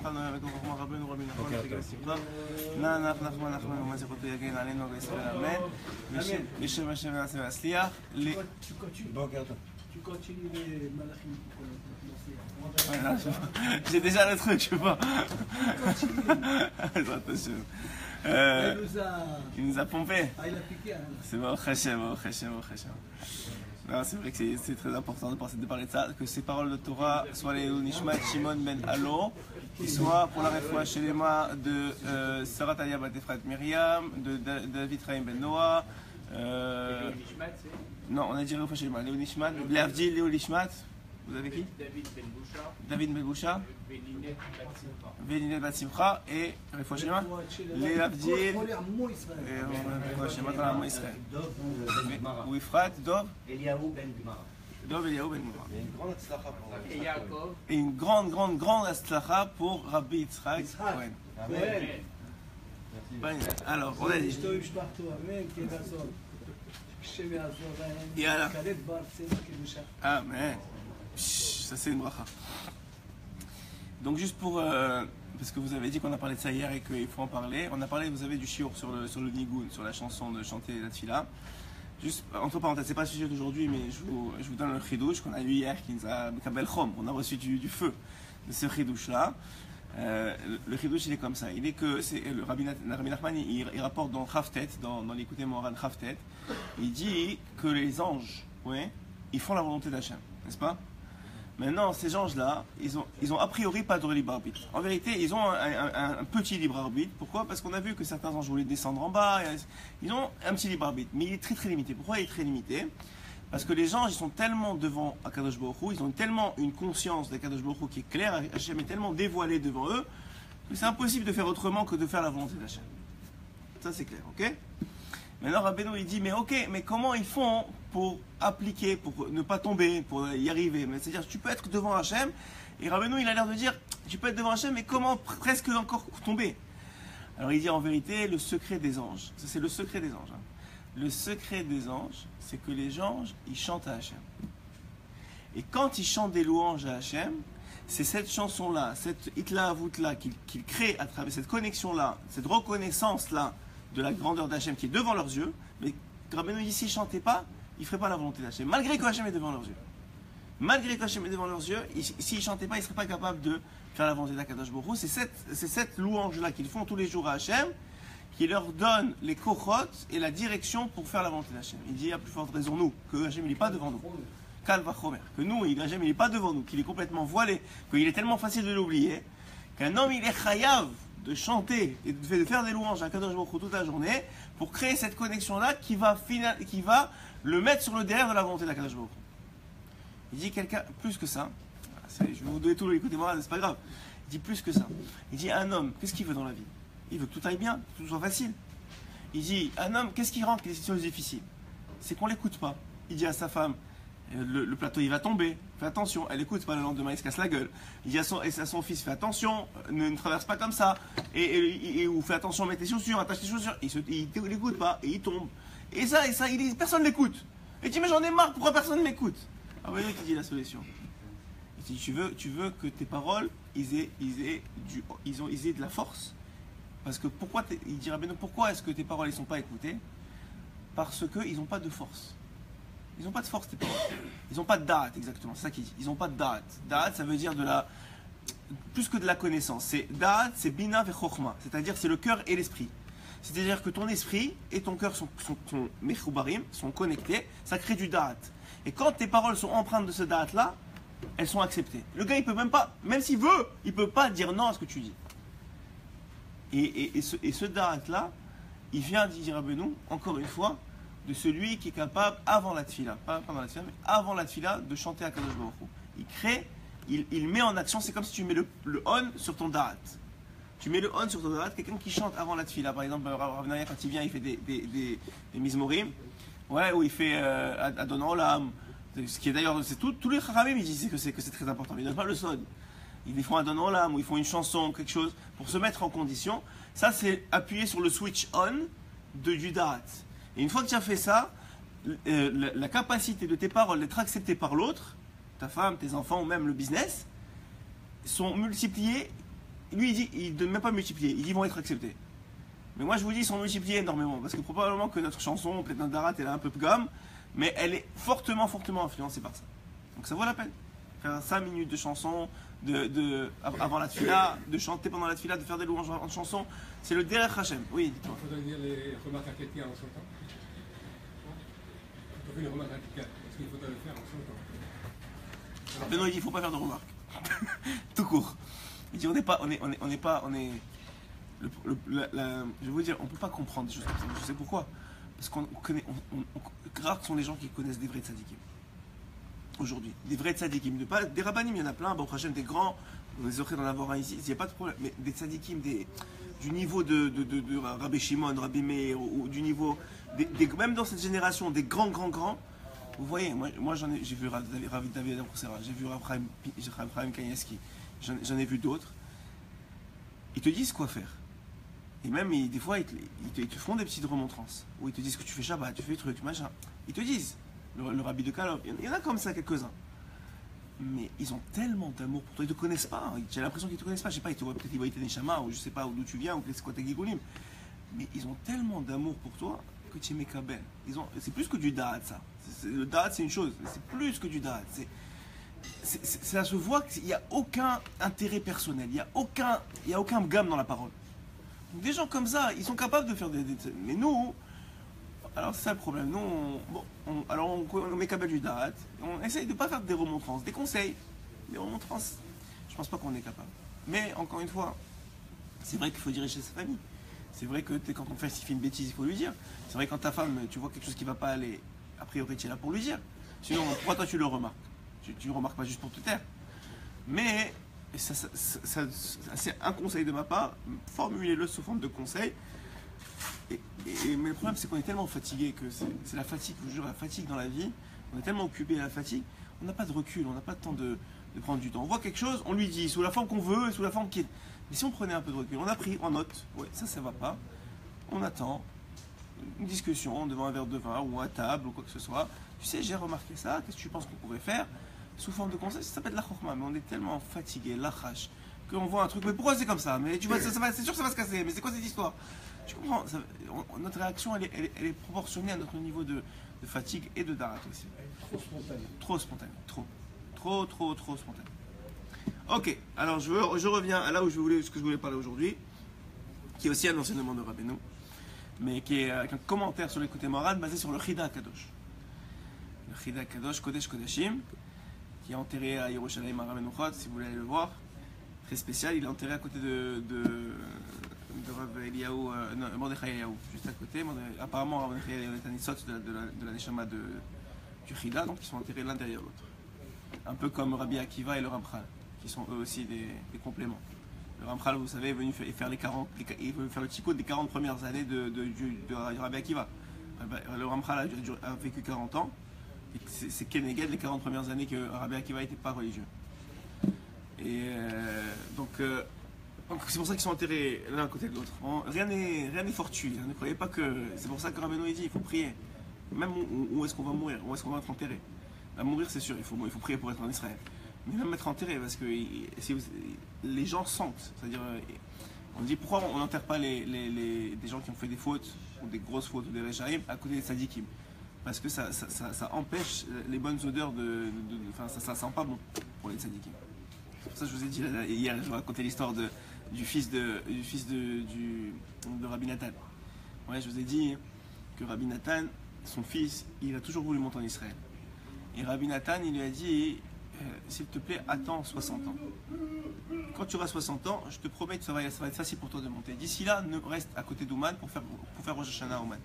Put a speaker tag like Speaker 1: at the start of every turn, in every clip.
Speaker 1: נחלנו וחוכמה רבנו רבי נחמן ותגל שמחה נח נחמן נחמן ומזיכותו יגן עלינו וישראל אמן בשם השם נעשה והצליח.
Speaker 2: Tu continues les malachim pour
Speaker 1: J'ai déjà le truc, je sais pas. Il nous a pompé.
Speaker 2: il a piqué.
Speaker 1: C'est bon, Hachem. Non, c'est vrai que c'est très important de parler de ça, que ces paroles de Torah soient les Nishmat Shimon ben Allo, qui soient pour la refoua Shelema de Sarah Talia bat Efrat Myriam, de David Chaim ben Noah. Non, on a dit refoua Shelema, Léo Nishmat, Léavdil, Léo Nishmat. Vous avez qui? David Ben Boucha, Vélinet Bat Simcha et refoua Shelema, Léavdil et refoua Shelema dans la Mo Israël. Ou Efrat, Dov
Speaker 3: Eliaou Ben Gmara.
Speaker 1: Dov Eliaou Ben Gmara.
Speaker 3: Et Yaakov.
Speaker 1: Et une grande aslacha pour Rabbi Yitzhak Cohen. Alors, on a dit. Yalla. Amen. Ça c'est une bracha. Donc juste pour parce que vous avez dit qu'on a parlé de ça hier et qu'il faut en parler. On a parlé, vous avez du shiur sur le nigoun, sur la chanson de chanter la tfila. Juste entre parenthèses, c'est pas le sujet d'aujourd'hui, mais je vous donne le chidouche qu'on a lu hier qui nous a kabel chom. On a reçu du feu de ce chidouche là. Le chidouche il est comme ça. Il est que c'est le Rabbi Nachman il rapporte dans Chavtet, dans l'écouté Moharan Chavtet, il dit que les anges, ouais, ils font la volonté d'Hachem, n'est-ce pas? Maintenant, ces anges-là, ils ont a priori pas de libre arbitre. En vérité, ils ont un petit libre arbitre. Pourquoi? Parce qu'on a vu que certains anges voulaient descendre en bas. Ils ont un petit libre arbitre, mais il est très très limité. Pourquoi il est très limité? Parce que les anges, ils sont tellement devant Akadosh Baruch Hu, ils ont tellement une conscience d'Akadosh Baruch Hu qui est claire, Hachem est tellement dévoilé devant eux, que c'est impossible de faire autrement que de faire la volonté d'Hachem. Ça c'est clair, ok? Maintenant, Rabbeinu il dit, mais ok, mais comment ils font pour appliquer, pour ne pas tomber, pour y arriver? C'est-à-dire, tu peux être devant Hachem, et Rabbeinu il a l'air de dire, tu peux être devant Hachem, mais comment presque encore tomber? Alors il dit en vérité, le secret des anges. Ça c'est le secret des anges. Hein. Le secret des anges, c'est que les anges, ils chantent à Hachem. Et quand ils chantent des louanges à Hachem, c'est cette chanson-là, cette Hitla-Avout-là qu'ils créent à travers cette connexion-là, cette reconnaissance-là de la grandeur d'Hachem qui est devant leurs yeux. Mais Rabbeinu dit, s'ils ne chantaient pas, ils ne feraient pas la volonté d'Hachem. Malgré que Hachem est devant leurs yeux. Malgré que Hachem est devant leurs yeux, s'ils ne chantaient pas, ils ne seraient pas capables de faire la volonté d'Akadosh Baruch Hu. C'est cette louange-là qu'ils font tous les jours à Hachem qui leur donne les kochot et la direction pour faire la volonté d'Hachem. Il dit à plus forte raison, nous, que Hachem n'est pas devant nous. Kalva Chomer. Que nous, Hachem n'est pas devant nous, qu'il est complètement voilé, qu'il est tellement facile de l'oublier, qu'un homme il est chayav de chanter et de faire des louanges à Kadosh Baruch Hu toute la journée pour créer cette connexion-là qui va le mettre sur le derrière de la volonté de Kadosh Baruch Hu. Il dit quelqu'un, plus que ça, je vais vous donner tout, écoutez-moi, c'est pas grave. Il dit plus que ça. Il dit un homme, qu'est-ce qu'il veut dans la vie? Il veut que tout aille bien, que tout soit facile. Il dit, un homme, qu'est-ce qui rend les situations difficiles? C'est qu'on ne l'écoute pas. Il dit à sa femme, le plateau il va tomber, fais attention, elle écoute pas, le lendemain il se casse la gueule. Il dit à son fils, fais attention, ne traverse pas comme ça, ou fais attention, mets tes chaussures, attache tes chaussures. Il n'écoute pas, et il tombe. Et ça, personne ne l'écoute. Et il dit, mais j'en ai marre, pourquoi personne ne m'écoute? Alors voyez qui dit la solution. Il dit, tu veux que tes paroles, ils aient de la force. Parce que il dira, ben non, pourquoi est-ce que tes paroles ne sont pas écoutées? Parce qu'ils n'ont pas de force. Ils n'ont pas de force, tes paroles. Ils n'ont pas de da'at, exactement. C'est ça qu'il dit. Ils n'ont pas de da'at. Da'at, ça veut dire plus que de la connaissance. C'est da'at, c'est bina ve chokhma. C'est-à-dire, c'est le cœur et l'esprit. C'est-à-dire que ton esprit et ton cœur sont mechoubarim, sont connectés. Ça crée du da'at. Et quand tes paroles sont empreintes de ce da'at-là, elles sont acceptées. Le gars, il peut même pas, même s'il veut, il peut pas dire non à ce que tu dis. Et ce da'at-là, il vient, dit Rabbeinu, encore une fois, de celui qui est capable, avant la tfila, pas pendant la tfila, mais avant la tfila, de chanter à Kadosh Baruch Hu. Il crée, il met en action, c'est comme si tu mets le on sur ton da'at. Tu mets le on sur ton da'at, quelqu'un qui chante avant la tfila, par exemple, Rav Naya, quand il vient, il fait des mizmorim, ouais, où il fait Adon Olam, ce qui est d'ailleurs, tous les Chachamim, ils disent que c'est très important, mais ils ne donnent pas le son. Ils font un Adon Olam, ou ils font une chanson, quelque chose, pour se mettre en condition. Ça, c'est appuyer sur le switch on du da'at. Et une fois que tu as fait ça, la capacité de tes paroles d'être acceptées par l'autre, ta femme, tes enfants ou même le business, sont multipliées lui, il dit, il ne donne même pas multiplier, il dit ils vont être acceptés. Mais moi, je vous dis, ils sont multipliés énormément, parce que probablement que notre chanson, peut-être notre darat, elle a un peu de gomme, mais elle est fortement, fortement influencée par ça. Donc ça vaut la peine. Faire 5 minutes de chanson, avant la tefila, de chanter pendant la tefila, de faire des louanges en chanson, c'est le derech Hashem. Oui, dis-toi.
Speaker 4: Il faudrait dire les remarques à quelqu'un en son temps. Quand on fait une remarque à quelqu'un, est-ce qu'il faudrait le faire en son temps?
Speaker 1: Benoît, il dit, il ne faut pas faire de remarques. Tout court. Il dit, on n'est pas, je vais vous dire, on ne peut pas comprendre des choses comme ça. Je sais pourquoi. Parce qu'on connaît, rares sont les gens qui connaissent des vrais tzadikim. Aujourd'hui, des vrais tzadikim, des rabbanim, il y en a plein, bon, prochaine, des grands, on les aurait d'en avoir un ici, il n'y a pas de problème, mais des tzadikim, du niveau de Rabbi Shimon, Rabbi Meir, ou du niveau, même dans cette génération, des grands, vous voyez, moi j'ai vu Rav David Ambrosera, j'ai vu Rav Chaim Kanievski, j'en ai vu d'autres, ils te disent quoi faire. Et même, des fois, ils te font des petites remontrances, où ils te disent que tu fais Shabbat, tu fais des trucs, machin, ils te disent. Le rabbi de Kalov, il y en a comme ça quelques-uns. Mais ils ont tellement d'amour pour toi, ils ne te connaissent pas. J'ai l'impression qu'ils ne te connaissent pas. Je ne sais pas, ils te voient peut-être, ils voient Neshama, ou je ne sais pas d'où tu viens, ou c'est quoi tes gigoulim. Mais ils ont tellement d'amour pour toi que tu es mekabel. C'est plus que du da'at, ça. Le da'at, c'est une chose, mais c'est plus que du da'at. Ça se voit qu'il n'y a aucun intérêt personnel, il n'y a aucun gamme dans la parole. Donc, des gens comme ça, ils sont capables de faire des. Mais nous. Alors c'est ça le problème, nous on met câble du da'at, on essaye de ne pas faire des remontrances, des conseils, des remontrances, je pense pas qu'on est capable. Mais encore une fois, c'est vrai qu'il faut diriger sa famille, c'est vrai que quand on fait une bêtise, il faut lui dire, c'est vrai que quand ta femme, tu vois quelque chose qui ne va pas aller, a priori tu es là pour lui dire, sinon pourquoi toi tu le remarques, tu ne le remarques pas juste pour te taire. Mais c'est un conseil de ma part, formulez-le sous forme de conseil. Mais le problème, c'est qu'on est tellement fatigué que c'est la fatigue, je vous jure, la fatigue dans la vie. On est tellement occupé à la fatigue, on n'a pas de recul, on n'a pas de temps de prendre du temps. On voit quelque chose, on lui dit sous la forme qu'on veut et sous la forme qui est. Mais si on prenait un peu de recul, on a pris, on note, ouais, ça va pas. On attend une discussion devant un verre de vin ou à table ou quoi que ce soit. Tu sais, j'ai remarqué ça, qu'est-ce que tu penses qu'on pourrait faire sous forme de conseil? Ça s'appelle la chokma, mais on est tellement fatigué, l'achash, qu'on voit un truc. Mais pourquoi c'est comme ça? Mais tu vois, c'est sûr que ça va se casser, mais c'est quoi cette histoire? Tu comprends, notre réaction elle est proportionnée à notre niveau de fatigue et de darat aussi. Trop spontané. Trop spontané. Ok, alors je reviens à là où ce que je voulais parler aujourd'hui, qui est aussi un enseignement de Rabbeinu, mais qui est avec un commentaire sur l'écoute morale basé sur le Chida Kadosh. Le Chida Kadosh, Kodesh Kodashim, qui est enterré à Yerushalayim à Ramenuchot, si vous voulez aller le voir. Très spécial, il est enterré à côté de Rav Eliyahu, Mordechai Eliyahu, juste à côté. Apparemment, Rav Mordechai Eliyahu est un Nitzot de la Neshama du Chida, donc ils sont enterrés l'un derrière l'autre. Un peu comme Rabbi Akiva et le Ramchal, qui sont eux aussi des compléments. Le Ramchal, vous savez, est venu faire il veut faire le tikkun des 40 premières années de Rabbi Akiva. Le Ramchal a vécu 40 ans, et c'est Keneged les 40 premières années que Rabbi Akiva n'était pas religieux. Et donc c'est pour ça qu'ils sont enterrés l'un à côté de l'autre. Rien n'est fortuit. Ne croyez pas que c'est pour ça que Rabbeinu dit il faut prier. Même où est-ce qu'on va mourir, où est-ce qu'on va être enterré. À mourir, c'est sûr, il faut prier pour être en Israël. Mais même être enterré, parce que les gens sentent. C'est-à-dire, on dit pourquoi on n'enterre pas des gens qui ont fait des fautes, ou des grosses fautes, ou des réchaïm, à côté des tzadikim. Parce que ça empêche les bonnes odeurs ça sent pas bon pour les tzadikim. C'est pour ça que je vous ai dit hier, je vous racontais l'histoire du fils de Rabbi Nathan. Ouais, je vous ai dit que Rabbi Nathan, son fils, il a toujours voulu monter en Israël. Et Rabbi Nathan, il lui a dit, s'il te plaît, attends 60 ans. Quand tu auras 60 ans, je te promets que ça va être facile pour toi de monter. D'ici là, reste à côté d'Ouman pour faire Rosh Hashanah à Ouman.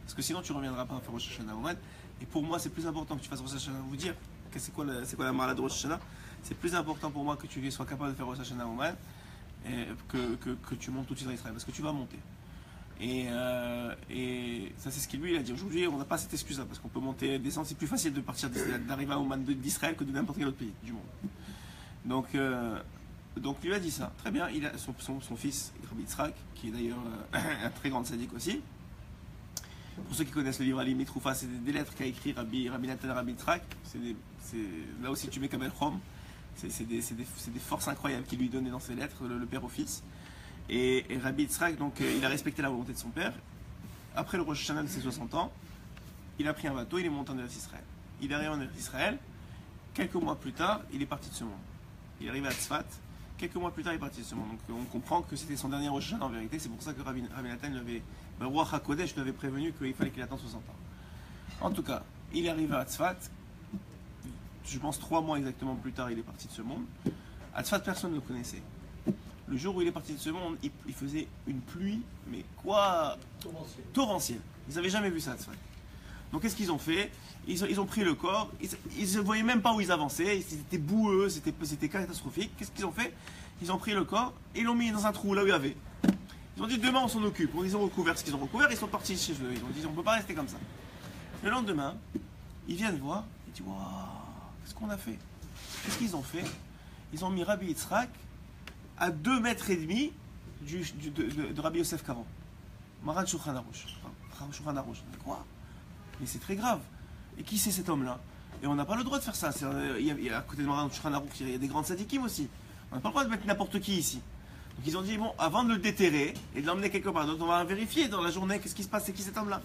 Speaker 1: Parce que sinon, tu ne reviendras pas à faire Rosh Hashanah à Ouman. Et pour moi, c'est plus important que tu fasses Rosh Hashanah. Vous dire que c'est quoi la marla de Rosh Hashanah. C'est plus important pour moi que tu sois capable de faire Rosh Hashanah à Ouman que tu montes tout de suite en Israël. Parce que tu vas monter. Et ça, c'est ce qu'il lui a dit. Aujourd'hui, on n'a pas cette excuse-là. Parce qu'on peut monter, descendre. C'est plus facile de partir d'arriver à Ouman d'Israël que de n'importe quel autre pays du monde. Donc lui a dit ça. Très bien. Il a son fils, Rabbi Yitzhak, qui est d'ailleurs un très grand sadique aussi. Pour ceux qui connaissent le livre Ali Mitroufa, c'est des lettres qu'a écrit Rabbi Nathan Rabbi Yitzhak. Là aussi, tu mets Kabel Chom. C'est des forces incroyables qu'il lui donnait dans ses lettres, le père au fils. Et Rabbi Yitzhak, donc, il a respecté la volonté de son père. Après le Rosh Hashanah de ses 60 ans, il a pris un bateau, il est monté en Eretz Israël. Il est arrivé en Eretz Israël. Quelques mois plus tard, il est parti de ce monde. Il est arrivé à Tzfat. Quelques mois plus tard, il est parti de ce monde. Donc on comprend que c'était son dernier Rosh Hashanah en vérité. C'est pour ça que Rabbi Nathan Ruach HaKodesh lui avait prévenu qu'il fallait qu'il attende 60 ans. En tout cas, il est arrivé à Tzfat. Je pense 3 mois exactement plus tard, il est parti de ce monde. À Tzfat, personne ne le connaissait. Le jour où il est parti de ce monde, il faisait une pluie, mais quoi, torrentielle. Ils n'avaient jamais vu ça à Tzfat. Donc qu'est-ce qu'ils ont fait? Ils ont pris le corps, ils ne voyaient même pas où ils avançaient, c'était boueux, c'était catastrophique. Qu'est-ce qu'ils ont fait? Ils ont pris le corps et l'ont mis dans un trou là où il y avait. Ils ont dit demain on s'en occupe. Ils ont recouvert ce qu'ils ont recouvert, ils sont partis chez eux. Ils ont dit on ne peut pas rester comme ça. Le lendemain, ils viennent voir, ils disent waouh, qu'est-ce qu'on a fait? Qu'est-ce qu'ils ont fait? Ils ont mis Rabbi Yitzhak à 2,5 mètres de Rabbi Yosef Karo. Maran Shulchan Aruch. Quoi? Mais c'est très grave. Et qui c'est cet homme-là? Et on n'a pas le droit de faire ça. À côté de Maran Shulchan Aruch, il y a des grands sadikim aussi. On n'a pas le droit de mettre n'importe qui ici. Donc ils ont dit, bon, avant de le déterrer et de l'emmener quelque part d'autre, on va vérifier dans la journée qu'est-ce qui se passe, c'est qui cet homme-là.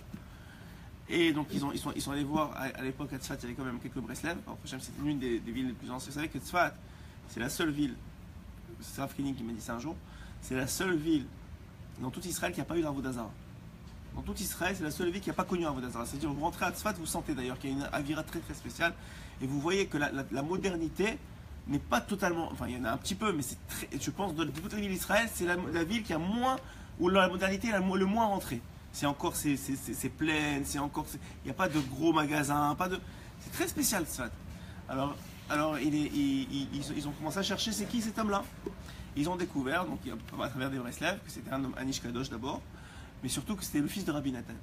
Speaker 1: Et donc ils sont allés voir, à l'époque à Tzfat, il y avait quand même quelques Breslev. C'était l'une des villes les plus anciennes. Vous savez que Tzfat, c'est la seule ville, c'est Rav Kenig qui m'a dit ça un jour, c'est la seule ville dans tout Israël qui n'a pas eu d'Avodah Zarah. Dans tout Israël, c'est la seule ville qui n'a pas connu Avodah Zarah. C'est-à-dire, vous rentrez à Tzfat, vous sentez d'ailleurs qu'il y a une avira très très spéciale, et vous voyez que la modernité n'est pas totalement, enfin il y en a un petit peu, mais c'est très, je pense, de toutes les villes d'Israël, c'est la ville qui a moins, où la modernité est le moins rentrée. C'est encore, c'est plein, c'est encore, il n'y a pas de gros magasins, c'est très spécial Tzfat. Alors ils ont commencé à chercher c'est qui cet homme-là. Ils ont découvert, donc à travers des Breslev, que c'était un homme Anish Kadosh d'abord, mais surtout que c'était le fils de Rabbi Nathan.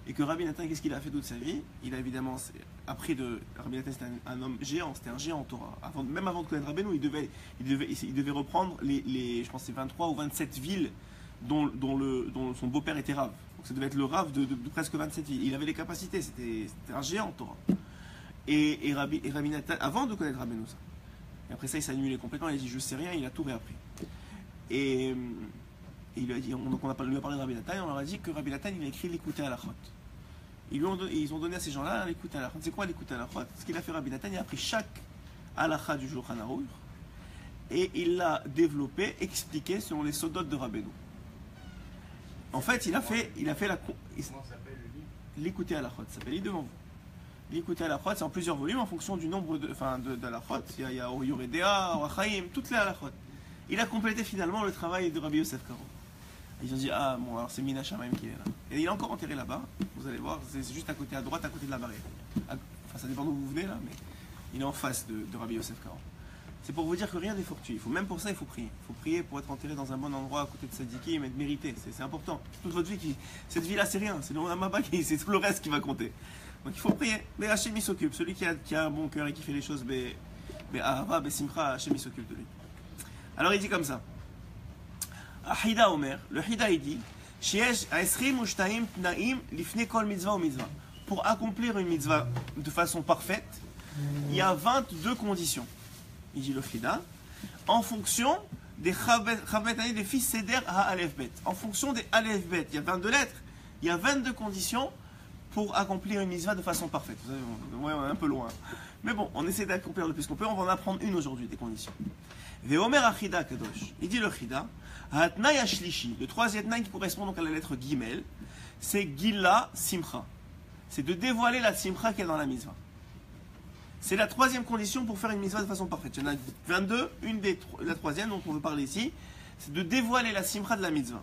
Speaker 1: Et que Rabbi Nathan, qu'est-ce qu'il a fait toute sa vie? Il a évidemment appris de. Rabbi Nathan, c'était un homme géant, c'était un géant en Torah. Même avant de connaître Rabbeinu, il devait reprendre je pense, c'est 23 ou 27 villes dont son beau-père était Rav. Donc ça devait être le Rav de presque 27 villes. Il avait les capacités, c'était un géant en Torah. Et Rabbi Nathan, avant de connaître Rabbeinu, ça. Et après ça, il s'est annulé complètement, il a dit je sais rien, il a tout réappris. Et il lui a dit, donc on lui a parlé de Rabbi Nathan, et on leur a dit que Rabbi Nathan, il a écrit l'écouter à la chot. Ils ont donné à ces gens-là l'écouter à la chot. C'est quoi l'écouter à la chot? Ce qu'il a fait Rabbi Nathan, il a pris chaque halakha du Shulchan Aruch et il l'a développé, expliqué selon les sodotes de Rabbeinu. En fait, il a fait la. Comment s'appelle le livre? L'écouter à la chot, ça s'appelle devant vous. L'écouter à la chot, c'est en plusieurs volumes en fonction du nombre de la chot. Il y a Yoredea, Orachaim, toutes les halachot. Il a complété finalement le travail de Rabbi Yosef Karo. Ils ont dit, ah bon, alors c'est Mina Shamaim qui est là. Et il est encore enterré là-bas, vous allez voir, c'est juste à côté, à droite, à côté de la barrière. Enfin, ça dépend d'où vous venez là, mais il est en face de Rabbi Yosef Karo. C'est pour vous dire que rien n'est fortuit. Même pour ça, il faut prier. Il faut prier pour être enterré dans un bon endroit à côté de Sadikim et de mériter. C'est important. Toute votre vie, cette vie-là, c'est rien. C'est le Hamaba c'est tout le reste qui va compter. Donc il faut prier. Mais Hachem, il s'occupe. Celui qui a un bon cœur et qui fait les choses, Ahava, Simcha, Hachem, il s'occupe de lui. Alors il dit comme ça. Ahida Omer, le Hida il dit pour accomplir une mitzvah de façon parfaite, il y a 22 conditions. Il dit le Hida, en fonction des Chavbet, des fils Seder à Aleph Bet. En fonction des Aleph Bet, il y a 22 lettres, il y a 22 conditions pour accomplir une mitzvah de façon parfaite. Vous savez, on est un peu loin. Mais bon, on essaie d'accomplir le plus qu'on peut, on va en apprendre une aujourd'hui, des conditions. Veomer Achida Kadosh, il dit le Chida, Hatnai Ashlishi, le troisième tnaï qui correspond donc à la lettre Gimel, c'est Gila Simcha. C'est de dévoiler la Simcha qu'il y a dans la mitzvah. C'est la troisième condition pour faire une mitzvah de façon parfaite. Il y en a 22, la troisième dont on veut parler ici, c'est de dévoiler la Simcha de la mitzvah.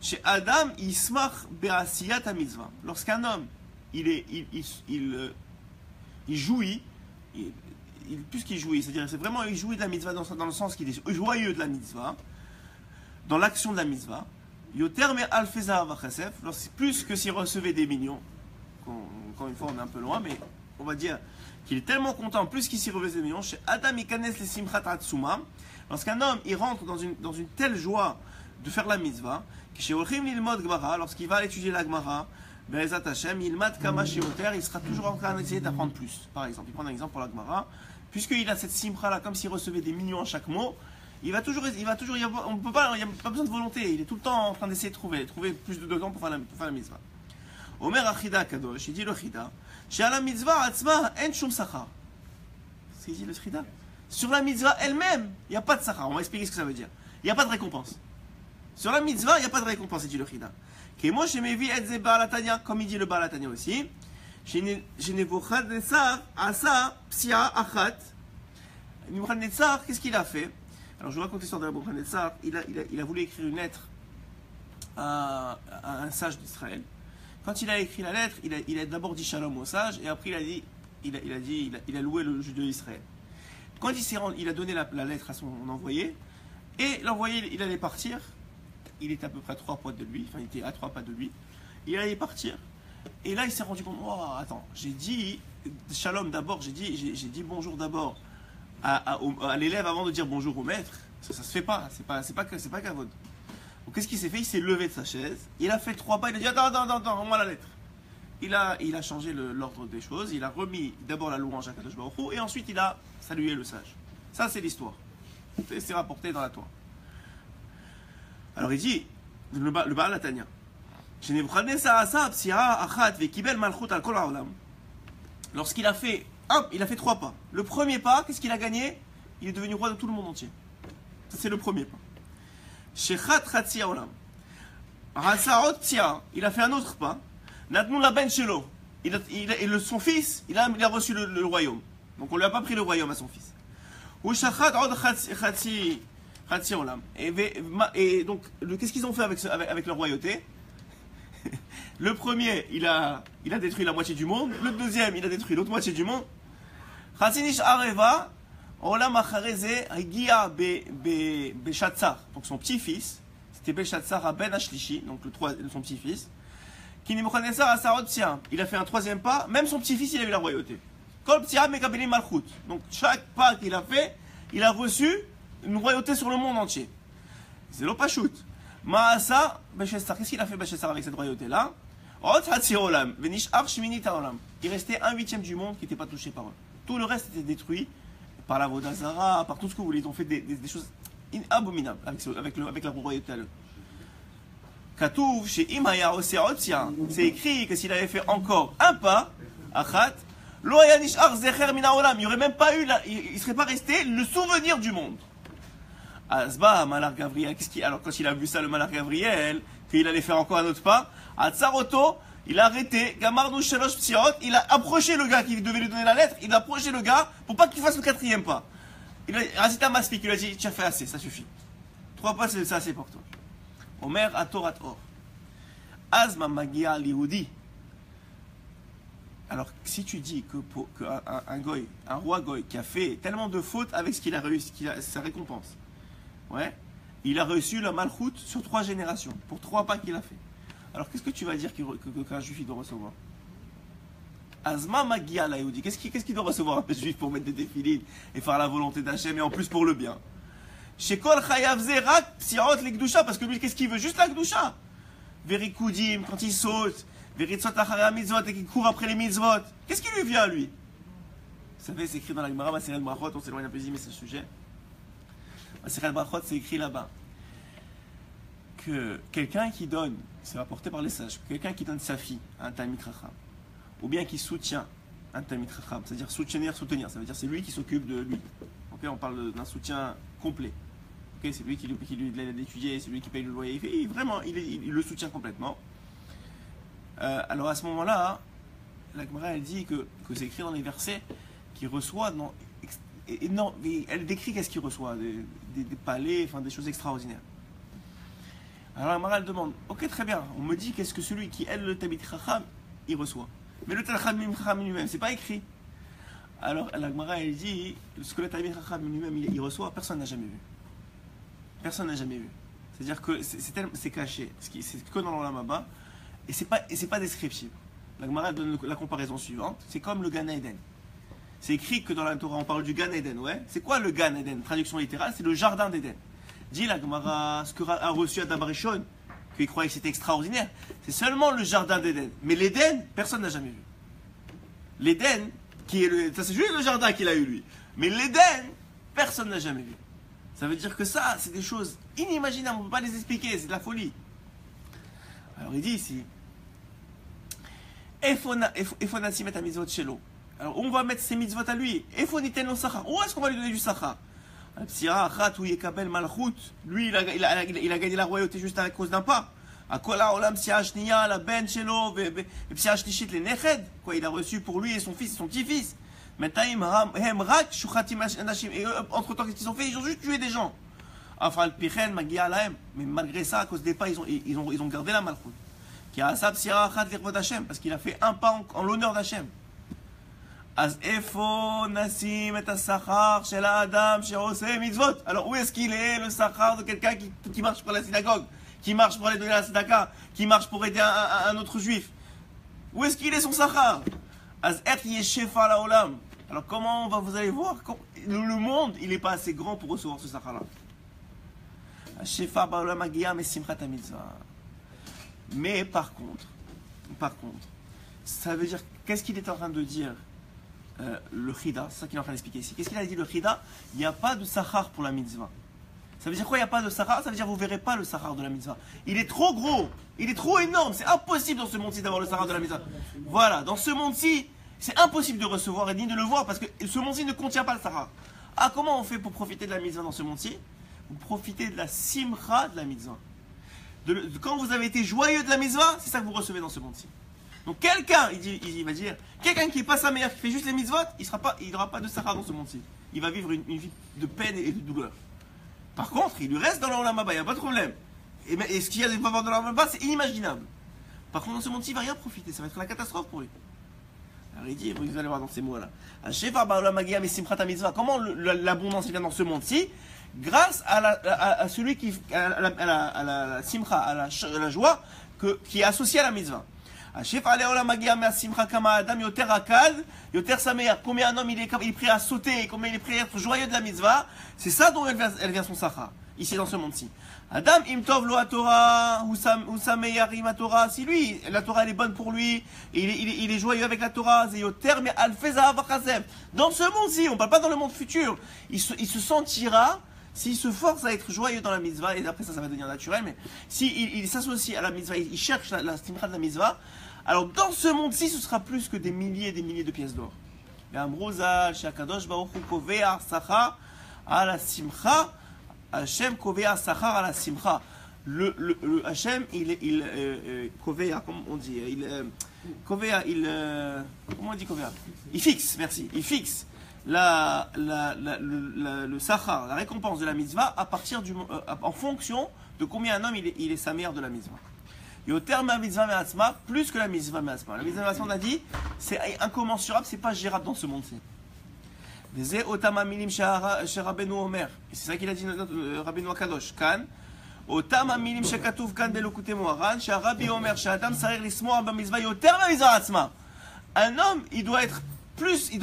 Speaker 1: Chez Adam, Ismach Be'asiyat mitzvah. Lorsqu'un homme, il jouit, plus qu'il jouit, c'est-à-dire c'est vraiment il jouit de la mitzvah dans le sens qu'il est joyeux de la mitzvah, dans l'action de la mitzvah, yoter me alfeza vachasef, plus que s'il recevait des millions. Encore une fois, on est un peu loin, mais on va dire qu'il est tellement content, plus qu'il s'y recevait des millions. Chez Adam ikanes le simchat atzuma, lorsqu'un homme il rentre dans une telle joie de faire la mitzvah, chez Olchim lilmod Gemara, lorsqu'il va étudier la Gemara, Be'ezat Hashem, il sera toujours en train d'essayer d'apprendre plus. Par exemple, il prend un exemple pour la Gemara, puisqu'il a cette simcha là, comme s'il recevait des millions à chaque mot, il va toujours y avoir, on peut pas, il n'y a pas besoin de volonté, il est tout le temps en train d'essayer de trouver plus de temps pour faire la mitzvah. Omer Achida Kadosh, il dit le Chida, chez la mitzvah atzma en shum sachar. C'est ce qu'il dit le Chida. Sur la mitzvah elle-même, il n'y a pas de sachar. On va expliquer ce que ça veut dire. Il n'y a pas de récompense. Sur la mitzvah, il n'y a pas de récompense, il dit le Chida. Kemo shemevi et ze ba'alatanya, comme il dit le ba'alatanya aussi. Chez Nebuchadnezzar asa psia achat. Nebuchadnezzar, qu'est-ce qu'il a fait? Alors je vous raconte l'histoire de Nebuchadnezzar. Il a voulu écrire une lettre à un sage d'Israël. Quand il a écrit la lettre, il a d'abord dit shalom au sage et après il a loué le Dieu d'Israël. Quand il a donné la lettre à son envoyé et l'envoyé il allait partir. Il était à peu près à 3 pas de lui, enfin il était à 3 pas de lui. Il allait partir et là il s'est rendu compte, oh attends, j'ai dit shalom d'abord, j'ai dit bonjour d'abord à l'élève avant de dire bonjour au maître. Ça se fait pas, c'est pas kavod. Donc qu'est-ce qu'il s'est fait? Il s'est levé de sa chaise, il a fait 3 pas, il a dit attends, rends-moi la lettre. Il a changé l'ordre des choses, il a remis d'abord la louange à Kadosh Baruch Hu et ensuite il a salué le sage. Ça c'est l'histoire. C'est rapporté dans la Torah. Alors il dit, le Baal Hatanya, lorsqu'il a fait 3 pas. Le premier pas, qu'est-ce qu'il a gagné? Il est devenu roi de tout le monde entier. Ça c'est le premier pas. Shechat Chatzi Olam. Il a fait un autre pas. Natnu la ben shelo. Son fils, il a reçu le royaume. Donc on lui a pas pris le royaume à son fils. Ou Shachat od Chatzi Olam. Et donc, qu'est-ce qu'ils ont fait avec leur royauté? Le premier, il a détruit la moitié du monde. Le deuxième, il a détruit l'autre moitié du monde. Chatzinish Areva. Olam Achareze Higia Beshatzar. Donc son petit-fils, c'était Beshatzar Ben Ashlishi, donc son petit-fils. Qui Nebuchadnezzar a Sarot Psia. Il a fait un troisième pas, même son petit-fils, il a eu la royauté. Kol Psia Mekabeli Malchut. Donc chaque pas qu'il a fait, il a reçu une royauté sur le monde entier. C'est l'opachut. Maasa Beshatzar. Qu'est-ce qu'il a fait Beshatzar avec cette royauté-là? Ot Hatzi Olam. Venish Ar Shminita Olam. Il restait 1/8 du monde qui n'était pas touché par eux. Tout le reste était détruit par la Vodazara, par tout ce que vous voulez. Ils ont fait des choses abominables avec la royauté à eux. Katouv, chez Imaya Oseotsia, c'est écrit que s'il avait fait encore un pas, Achat, Loya Nishar Zecher Mina Olam, il n'y aurait même pas eu, il ne serait pas resté le souvenir du monde. Asba, Malach Gabriel, alors quand il a vu ça, le Malach Gabriel, qu'il allait faire encore un autre pas, Atsaroto, il a arrêté, Gamardou Shalosh Psiot, il a approché le gars qui devait lui donner la lettre, il a approché le gars pour pas qu'il fasse le 4e pas. Il a Razita Maslik, il a dit, tu as fait assez, ça suffit. 3 pas, c'est assez pour toi. Omer Atorat Or. Azma Magia Lihoudi. Alors, si tu dis qu'un goy, un roi goy qui a fait tellement de fautes avec ce qu'il a réussi, sa récompense, ouais, il a reçu la malchoute sur 3 générations, pour 3 pas qu'il a fait. Alors, qu'est-ce que tu vas dire qu'un juif il doit recevoir? Azma Magia Lihoudi. Qu'est-ce qu'il doit recevoir un juif pour mettre des défilés et faire la volonté d'Hachem et en plus pour le bien? Shekol Chayav Zerak Psiot Lekdusha, parce que lui, qu'est-ce qu'il veut? Juste la Kdusha. Verikoudim, quand il saute, Veritzot Acharea Mitzvot, et qu'il court après les mitzvot. Qu'est-ce qui lui vient, lui? Vous savez, c'est écrit dans la Gemara, Maseret Brachot, on s'éloigne un peu, mais c'est le sujet. Maseret Brachot, c'est écrit là-bas que quelqu'un qui donne, c'est rapporté par les sages, quelqu'un qui donne sa fille à un Talmid Chacham, ou bien qui soutient un Talmid Chacham, c'est-à-dire soutenir, ça veut dire c'est lui qui s'occupe de lui. Okay, on parle d'un soutien complet. Okay, c'est lui qui lui aide à étudier, c'est lui qui paye le loyer. Vraiment, il le soutient complètement. Alors à ce moment-là, la Gemara elle dit que c'est écrit dans les versets qu'il reçoit. Elle décrit qu'est-ce qu'il reçoit, des palais, enfin des choses extraordinaires. Alors la Gemara elle demande, ok très bien, on me dit qu'est-ce que celui qui aide le Talmid Chacham, il reçoit. Mais le Talmid Chacham lui-même, c'est pas écrit. Alors la Gemara elle dit, ce que le Talmid Chacham lui-même il reçoit, personne n'a jamais vu. Personne n'a jamais vu. C'est-à-dire que c'est caché, c'est que dans l'Olam Haba, et c'est pas descriptif. La Gemara donne la comparaison suivante, c'est comme le Gan Eden. C'est écrit que dans la Torah on parle du Gan Eden, ouais. C'est quoi le Gan Eden? Traduction littérale, c'est le jardin d'Eden. Dit la Gemara, ce qu'a reçu Adam Rishon, qu'il croyait que c'était extraordinaire, c'est seulement le jardin d'Eden. Mais l'Eden, personne n'a jamais vu. L'Eden, ça c'est juste le jardin qu'il a eu lui. Mais l'Éden, personne n'a jamais vu. Ça veut dire que ça, c'est des choses inimaginables, on ne peut pas les expliquer, c'est de la folie. Alors il dit ici, alors on va mettre ses mitzvot à lui. Où est-ce qu'on va lui donner du sachar? Lui, il a gagné la royauté juste à cause d'un pas. Quoi, il a reçu pour lui et son fils et son petit-fils. Entre temps, qu'est-ce qu'ils ont fait? Ils ont juste tué des gens. Mais malgré ça, à cause des pas, ils ont gardé la malchoute. Parce qu'il a fait un pas en l'honneur d'Hachem. Alors où est-ce qu'il est le sachar de quelqu'un qui marche pour la synagogue, qui marche pour aller donner la tzedaka, qui marche pour aider un autre juif? Où est-ce qu'il est son sachar? Alors comment vous allez voir, le monde il n'est pas assez grand pour recevoir ce sachar là. Mais par contre, ça veut dire, qu'est-ce qu'il est en train de dire le Chida? C'est ça qu'il est en train d'expliquer ici. Qu'est-ce qu'il a dit le Chida? Il n'y a pas de sachar pour la mitzvah. Ça veut dire quoi, il n'y a pas de sachar? Ça veut dire que vous ne verrez pas le sachar de la mitzvah. Il est trop gros, il est trop énorme, c'est impossible dans ce monde-ci d'avoir le sachar de la mitzvah. Voilà, dans ce monde-ci, c'est impossible de recevoir et ni de le voir parce que ce monde-ci ne contient pas le sachar. Ah, comment on fait pour profiter de la mitzvah dans ce monde-ci? Vous profitez de la simcha de la mitzvah. Quand vous avez été joyeux de la mitzvah, c'est ça que vous recevez dans ce monde-ci. Donc quelqu'un, il va dire, quelqu'un qui n'est pas sa meilleure, qui fait juste les mitzvot, il n'aura pas de sachar dans ce monde-ci. Il va vivre une vie de peine et de douleur. Par contre, il lui reste dans l'Olam Haba, il n'y a pas de problème. Et ce qu'il y a de pas dans l'Olam Haba, c'est inimaginable. Par contre, dans ce monde-ci, il ne va rien profiter, ça va être la catastrophe pour lui. Alors il dit, vous allez voir dans ces mots-là. Comment l'abondance vient dans ce monde-ci? Grâce à celui qui, à la simcha, à la joie qui est associée à la mitzvah. Combien un homme il est prêt à sauter, combien il est prêt à être joyeux de la mitzvah, c'est ça dont elle vient son sachar, ici dans ce monde-ci. Adam imtov lo Torah ou sameyarim Torah, si lui la Torah elle est bonne pour lui, il est joyeux avec la Torah, zeyoter mais alfezav achazem. Dans ce monde-ci, on ne parle pas dans le monde futur, il se sentira. S'il se force à être joyeux dans la mitzvah, et après ça va devenir naturel, mais s'il s'associe à la mitzvah, il cherche la simcha de la mitzvah, alors dans ce monde-ci, ce sera plus que des milliers et des milliers de pièces d'or. Hachem kovea sachar à la simcha. Le Hachem, kovea, comment on dit, kovea, comment on dit kovea? Il fixe, merci, il fixe. Le sachar, la récompense de la mitzvah en fonction de combien un homme il est sa mère de la mitzvah. Yoter ma mitzvah me'atzma, plus que la mitzvah me'atzma. La mitzvah me'atzma, on a dit, c'est incommensurable, c'est pas gérable dans ce monde-ci. C'est ça qu'il a dit Rabbeinu Akadosh. Kan, otam hamilim shekatuv kan belokutei moharan, she'Rabbi omer she'adam sarir lismoa b'mitzvah yoter me'mitzvah atzma. Un homme, il doit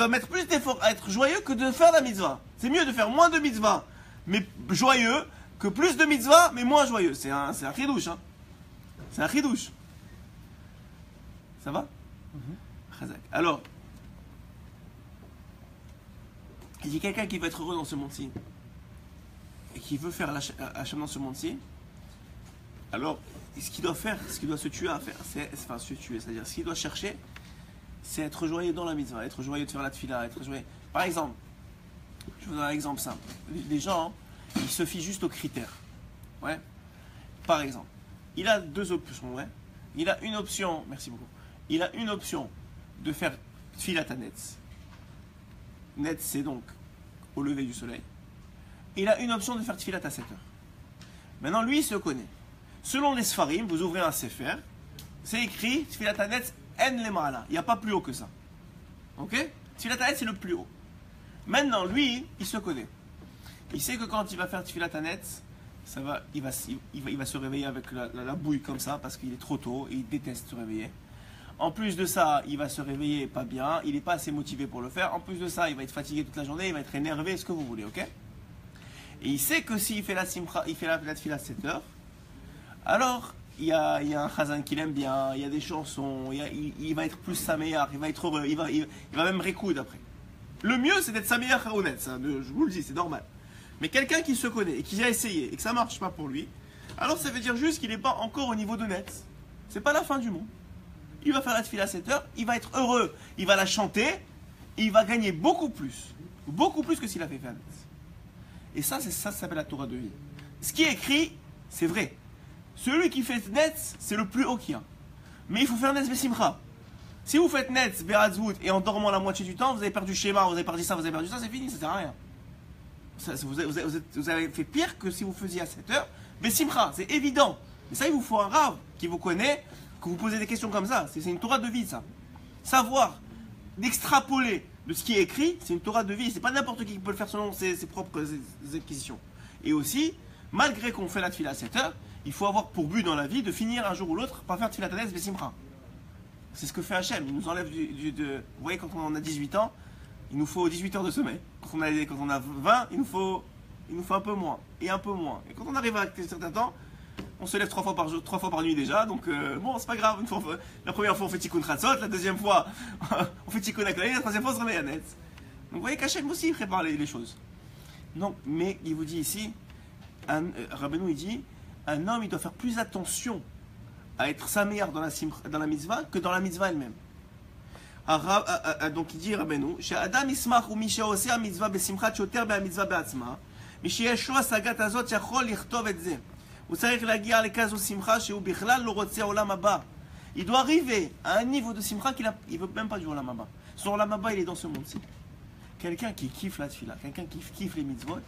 Speaker 1: mettre plus d'efforts à être joyeux que de faire la mitzvah. C'est mieux de faire moins de mitzvah, mais joyeux, que plus de mitzvah, mais moins joyeux. C'est un chidouche, hein. C'est un chidouche. Ça va? Alors, il dit quelqu'un qui veut être heureux dans ce monde-ci, et qui veut faire Hachem dans ce monde-ci, alors, ce qu'il doit faire, ce qu'il doit se tuer à faire, c'est-à-dire ce qu'il doit chercher, c'est être joyeux dans la mitzvah, être joyeux de faire la tefila, être joyeux. Par exemple, je vous donne un exemple simple. Les gens, ils se fient juste aux critères. Ouais. Par exemple, il a deux options. Ouais. Il a une option, merci beaucoup. Il a une option de faire tefila à netz. Netz, c'est donc au lever du soleil. Il a une option de faire tefila à 7 heures. Maintenant, lui, il se connaît. Selon les Sfarim, vous ouvrez un sefer, c'est écrit tefila à netz. En le ma'ala, il n'y a pas plus haut que ça. Ok? Tfilat hanet, c'est le plus haut. Maintenant, lui, il se connaît. Il sait que quand il va faire Tfilat hanet, il va se réveiller avec la bouille comme ça parce qu'il est trop tôt et il déteste se réveiller. En plus de ça, il va se réveiller pas bien, il n'est pas assez motivé pour le faire. En plus de ça, il va être fatigué toute la journée, il va être énervé, ce que vous voulez, ok? Et il sait que s'il fait la simcha, il fait la tefila à 7 heures, alors il y a un chazan qu'il aime bien, il y a des chansons, il va être plus saméar, il va être heureux, il va même récoudre après. Le mieux, c'est d'être Sameach honnête, ça, je vous le dis, c'est normal. Mais quelqu'un qui se connaît et qui a essayé et que ça ne marche pas pour lui, alors ça veut dire juste qu'il n'est pas encore au niveau d'honnête. C'est pas la fin du monde. Il va faire la tefila à 7 heures, il va être heureux, il va la chanter, et il va gagner beaucoup plus que s'il avait fait un netz. Et ça s'appelle la Torah de vie. Ce qui est écrit, c'est vrai. Celui qui fait netz, c'est le plus haut qu'il y a. Mais il faut faire netz besimcha. Si vous faites netz be'atzvut et en dormant la moitié du temps, vous avez perdu schéma, vous avez perdu ça, c'est fini, ça sert à rien. Vous avez fait pire que si vous faisiez à 7 heures, besimcha, c'est évident. Mais ça, il vous faut un rave qui vous connaît, que vous posez des questions comme ça. C'est une Torah de vie, ça. Savoir d'extrapoler de ce qui est écrit, c'est une Torah de vie. C'est pas n'importe qui peut le faire selon ses propres acquisitions. Et aussi, malgré qu'on fait la tefila à 7 heures, il faut avoir pour but dans la vie de finir un jour ou l'autre par faire tefila tanes besimcha. C'est ce que fait Hachem. Il nous enlève vous voyez, quand on a 18 ans, il nous faut 18 heures de sommeil. Quand on a 20, il nous faut un peu moins. Et un peu moins. Et quand on arrive à un certain temps, on se lève 3 fois par jour, 3 fois par nuit déjà. Donc bon, c'est pas grave. La première fois, on fait tikkun chatzot. La deuxième fois, on fait tikkun aklali. La troisième fois, on se remet à net. Donc vous voyez qu'Hachem aussi il prépare les choses. Non, mais il vous dit ici, Rabbeinu il dit, un homme il doit faire plus attention à être sameach dans la mitzvah que dans la mitzvah elle-même. Donc il dit Rabbeinu, chez Adam ismach ou misha ose a mitzvah besimchat shoter be mitzvah beatzma, misheyesh lo asagat azot yachol lichtov et ze. הוא צריך להגיע לכזו שמחה שהוא בכלל לא רוצה עולם הבא. Il doit arriver à un niveau de simcha qu'il ne veut même pas du olam haba. Son olam haba, il est dans ce monde-ci. Quelqu'un qui kiffe la tefila, quelqu'un qui kiffe les mitzvot,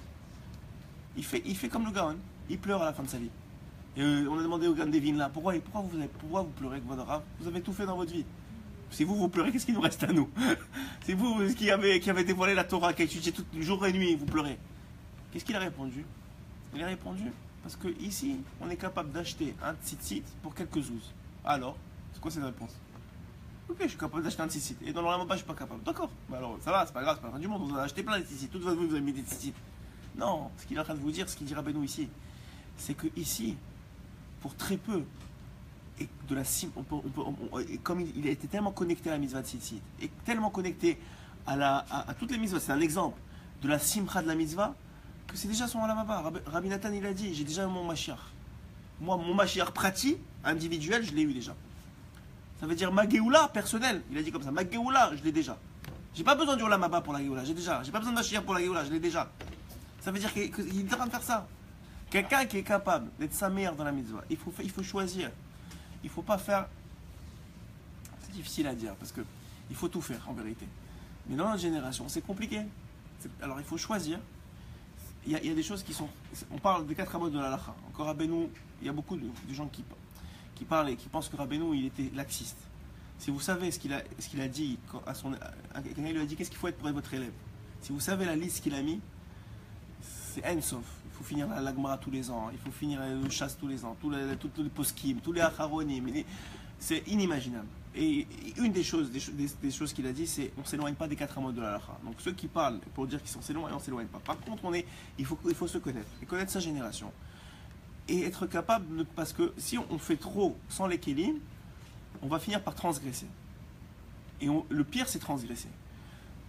Speaker 1: il fait comme le Gaon, il pleure à la fin de sa vie. Et on a demandé au Gaon Devin là, pourquoi vous pleurez, vous avez tout fait dans votre vie. Si vous pleurez, qu'est-ce qu'il nous reste à nous? C'est vous qui avez dévoilé la Torah, qui a étudié tout jour et nuit, vous pleurez. Qu'est-ce qu'il a répondu? Il a répondu, parce que ici, on est capable d'acheter un tzitzit pour quelques zouz. Alors, c'est quoi cette réponse? Ok, je suis capable d'acheter un tzitzit. Et dans le Rambam, je suis pas capable. D'accord, bah alors ça va, c'est pas grave, c'est pas la fin du monde, vous en avez acheté plein de tzitzit. Toute votre vie, vous avez mis des tzitzit. Non, ce qu'il est en train de vous dire, ce qu'il dit Rabbeinu ici, c'est que ici, pour très peu, et de la et comme il a été tellement connecté à la mitzvah de tzitzit, et tellement connecté à toutes les mitzvahs, c'est un exemple de la simcha de la mitzvah, que c'est déjà son olam haba. Rabbi Nathan, il a dit, j'ai déjà mon Mashiach. Moi, mon Mashiach pratique, individuel, je l'ai eu déjà. Ça veut dire ma Géoula personnelle. Il a dit comme ça, ma Géoula, je l'ai déjà. J'ai pas besoin du olam haba pour la Géoula, j'ai déjà. J'ai pas besoin de Mashiach pour la Géoula, je l'ai déjà. Ça veut dire qu'il est en train de faire ça. Quelqu'un qui est capable d'être sa mère dans la mitzvah, il faut choisir. Il faut pas faire. C'est difficile à dire parce que il faut tout faire en vérité. Mais dans notre génération, c'est compliqué. Alors il faut choisir. Il y a des choses qui sont. On parle des 4 amot de la halakha. Encore Rabbeinu, il y a beaucoup de gens qui parlent et qui pensent que Rabbeinu il était laxiste. Si vous savez ce qu'il a dit à quelqu'un, il lui a dit qu'est-ce qu'il faut être pour être votre élève. Si vous savez la liste qu'il a mis, c'est Ensof. Il faut finir la Gemara tous les ans, il faut finir le chasse tous les ans, tous les poskim, tous les acharonim. C'est inimaginable. Et une des choses qu'il a dit, c'est on ne s'éloigne pas des 4 amot de la halakha. Donc ceux qui parlent pour dire qu'ils s'en s'éloignent, on ne s'éloigne pas. Par contre, il faut se connaître, et connaître sa génération. Et être capable, parce que si on fait trop sans les kélim, on va finir par transgresser. Et le pire, c'est transgresser.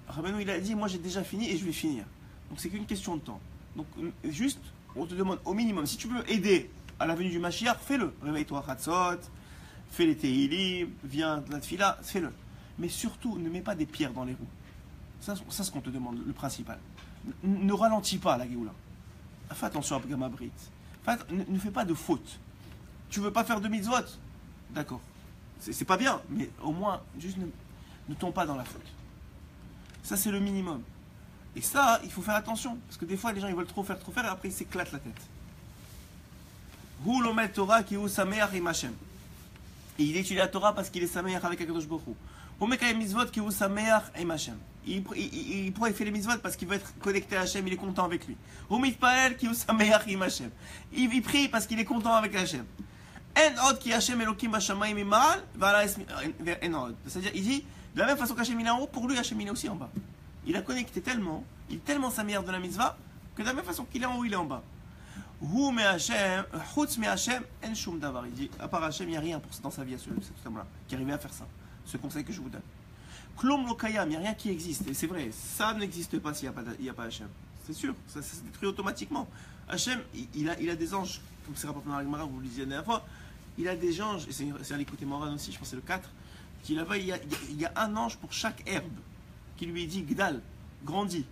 Speaker 1: Rabbeinu, il a dit, moi j'ai déjà fini et je vais finir. Donc c'est qu'une question de temps. Donc juste, on te demande au minimum, si tu veux aider à la venue du Mashiach, fais-le. Réveille-toi à Chatzot, fais les Tehillim, viens de la Tfila, fais-le. Mais surtout, ne mets pas des pierres dans les roues. Ça c'est ce qu'on te demande, le principal. Ne ralentis pas la Géoula. Fais attention à Gamabrit. Ne fais pas de faute. Tu veux pas faire de mitzvot? D'accord. C'est pas bien, mais au moins, juste ne tombe pas dans la faute. Ça c'est le minimum. Et ça, il faut faire attention, parce que des fois les gens ils veulent trop faire, et après ils s'éclatent la tête. Hu lomet Torah ki hu sameach im Hashem. Et il étudie la Torah parce qu'il est sameach avec Akadosh Baruch Hu. Hu mekayem mitzvot ki hu sameach im Hashem. Il fait les mitzvot parce qu'il veut être connecté à Hashem, il est content avec lui. Hu mitpael ki hu sameach im Hashem. Il prie parce qu'il est content avec Hashem. En od ki Hashem elokim bashamayim imal v'ala en od. C'est-à-dire, il dit, de la même façon qu'Hashem il est en haut, pour lui Hashem il est aussi en bas. Il a connecté tellement, il est tellement sa meilleure de la mitzvah, que de la même façon qu'il est en haut, il est en bas. Hu me Hashem, chutz me Hashem, en shum davar. Il dit, à part Hashem, il n'y a rien dans sa vie à cet homme-là, qui arrivait à faire ça. Ce conseil que je vous donne. Klom Lokayam, il n'y a rien qui existe. Et c'est vrai, ça n'existe pas s'il n'y a pas Hachem. C'est sûr, ça se détruit automatiquement. Hachem, il a des anges, comme c'est rapporté dans la Gemara, vous le disiez la dernière fois, il a des anges, et c'est à l'écouter Moran aussi, je pense que c'est le 4, qui là-bas, il y a un ange pour chaque herbe, qui lui dit Gdal, grandis.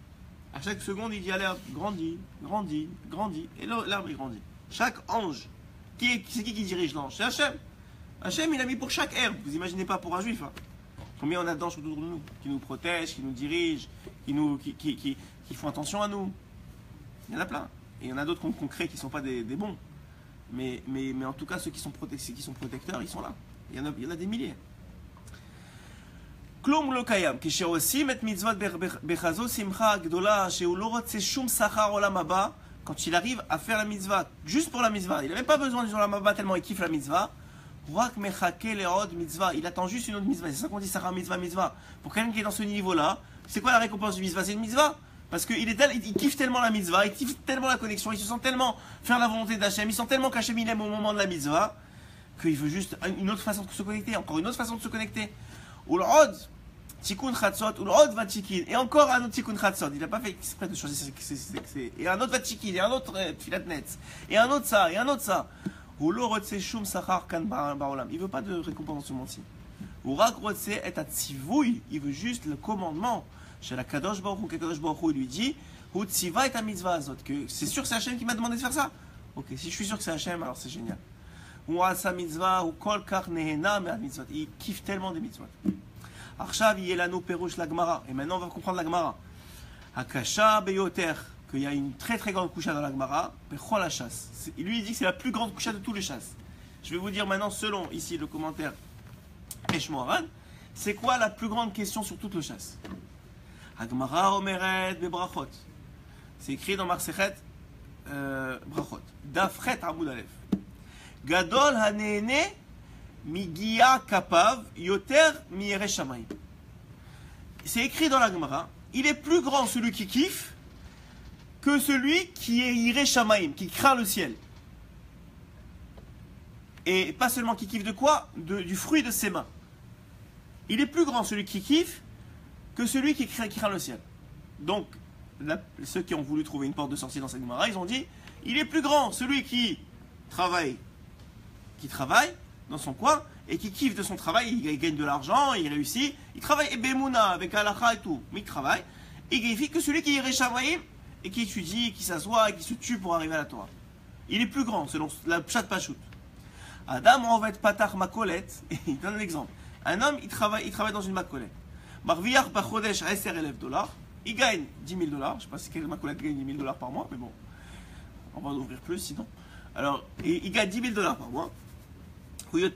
Speaker 1: À chaque seconde, il dit à l'herbe, grandis, grandis, grandis. Et l'arbre, il grandit. Chaque ange, c'est qui dirige l'ange? C'est Hachem. Hachem, il a mis pour chaque herbe. Vous imaginez pas pour un juif. Hein. Combien on a d'anges autour de nous, qui nous protègent, qui nous dirigent, qui font attention à nous. Il y en a plein. Et il y en a d'autres qu'on crée qui ne sont pas des bons. Mais en tout cas, ceux qui sont protecteurs, ils sont là. Il y en a des milliers. Klum lo kayam, כשעושים את מצוות בחזות שמחה גדולה שהוא לא רוצה שום שכר עולם הבא, quand il arrive à faire la mitzvah, juste pour la mitzvah, il n'a même pas besoin du olam haba tellement il kiffe la mitzvah, רק מחכה לעוד mitzvah, il attend juste une autre mitzvah, c'est ça qu'on dit sachar mitzvah. Pour quelqu'un qui est dans ce niveau-là, c'est quoi la récompense du mitzvah? C'est une mitzvah. Parce qu'il kiffe tellement la mitzvah, il kiffe tellement la connexion, il se sent tellement faire la volonté d'Hachem, il sent tellement qu'Hachem il aime au moment de la mitzvah, qu'il veut juste une autre façon de se connecter, encore une autre façon de se connecter. Ou l'od, tikkun chatzot, ou l'od va tikkun, et encore un autre tikkun chatzot, il n'a pas fait exprès de changer et un autre va tikkun, et un autre filat netz, et un autre ça, et un autre ça. Ou l'od c'est shum sachar kan baolam, il veut pas de récompense dans ce monde-ci. Ou rak rod c'est et atzivouy, il veut juste le commandement. Chez la Kadosh Baruch Hu, il lui dit Hu tziva et mitzvah azot, que c'est sûr que c'est Hachem qui m'a demandé de faire ça. Ok, si je suis sûr que c'est Hachem, alors c'est génial. Hu asa mitzvah, hu kol kach nehena me'al mitzvot. Il kiffe tellement des mitzvot. Arshav yelanu perush la Gemara. Et maintenant on va comprendre la Gemara. Hakasha beyoter, qu'il y a une très très grande kusha dans la Gemara. Bechol hashas. Il lui dit que c'est la plus grande kusha de tous les chasses. Je vais vous dire maintenant, selon ici le commentaire Eshmoharan, c'est quoi la plus grande question sur toute le chasse? Hagmara omeret bebrachot. C'est écrit dans Marsechet Brachot. Dafret Amud Aleph. Gadol hanene migia kapav yoter miyere shamayim. C'est écrit dans la Gemara. Il est plus grand celui qui kiffe que celui qui est yere shamayim, qui craint le ciel. Et pas seulement qui kiffe de quoi? Du fruit de ses mains. Il est plus grand celui qui kiffe que celui qui craint le ciel. Donc, ceux qui ont voulu trouver une porte de sortie dans cette Gemara, ils ont dit, il est plus grand celui qui travaille dans son coin, et qui kiffe de son travail, il gagne de l'argent, il réussit, il travaille et Bemouna, avec Halakha et tout, mais il travaille, et il kiffe que celui qui est Shamayim, et qui étudie, qui s'assoit, et qui se tue pour arriver à la Torah. Il est plus grand, selon la Pshat Pachout. Adam Ovet Patach Makolet, et il donne un exemple. Un homme, il travaille dans une makolet. Marviach Bachodesh $10,000, il gagne $10,000. Je ne sais pas si quel makolet gagne $10,000 par mois, mais bon, on va en ouvrir plus sinon. Alors, il gagne $10,000 par mois. Il est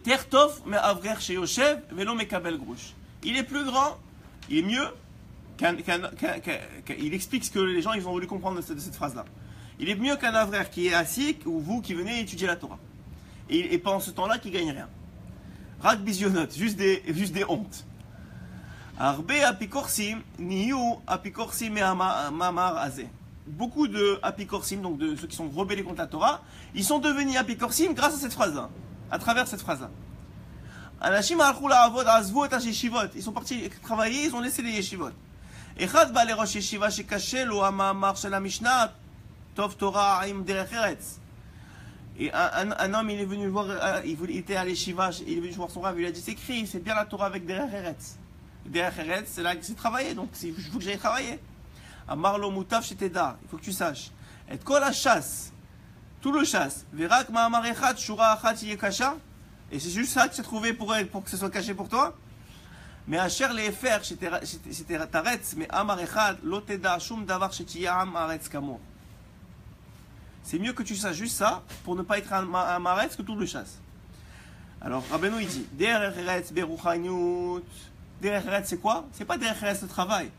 Speaker 1: plus grand, il est mieux il explique ce que les gens ils ont voulu comprendre de cette phrase-là. Il est mieux qu'un avraire qui est assis ou vous qui venez étudier la Torah. Et pendant ce temps-là, qui gagne rien. Rak bisionote, juste des hontes. Arbe apikorsim, niyu apikorsim et mamar azé. Beaucoup de apikorsim, donc de ceux qui sont rebellés contre la Torah, ils sont devenus apikorsim grâce à cette phrase-là, à travers cette phrase-là. Anashim alchou la'avod azvu et yeshivot. Ils sont partis travailler, ils ont laissé les yeshivot. Echad ba le rosh yeshiva shekashe lo hamamar shel mishnah tov Torah im derech eretz. Et un homme, il est venu voir, il était à l'Eshiva, il est venu voir son rave, il lui a dit, c'est écrit, c'est bien la Torah avec Derech Eretz. Derech Eretz, c'est là que c'est travailler, donc il faut que j'aille travailler. Amarlo Moutav Sheteda, il faut que tu saches. Et kol la chasse, tout le chasse, Verak Ma'amar Echad, Shura Achat Yekasha, et c'est juste ça que tu as trouvé pour que ce soit caché pour toi. Mais Asher Lefer, c'était Taretz, mais Amar Echad, Loteda, Shum Davar Shetiyam Aretz Kamor. C'est mieux que tu saches juste ça pour ne pas être un maretz que tout le chasse. Alors, Rabbeinu il dit Derech Eretz Beruchaniut. Derech Eretz c'est quoi? C'est pas Derech Eretz le travail.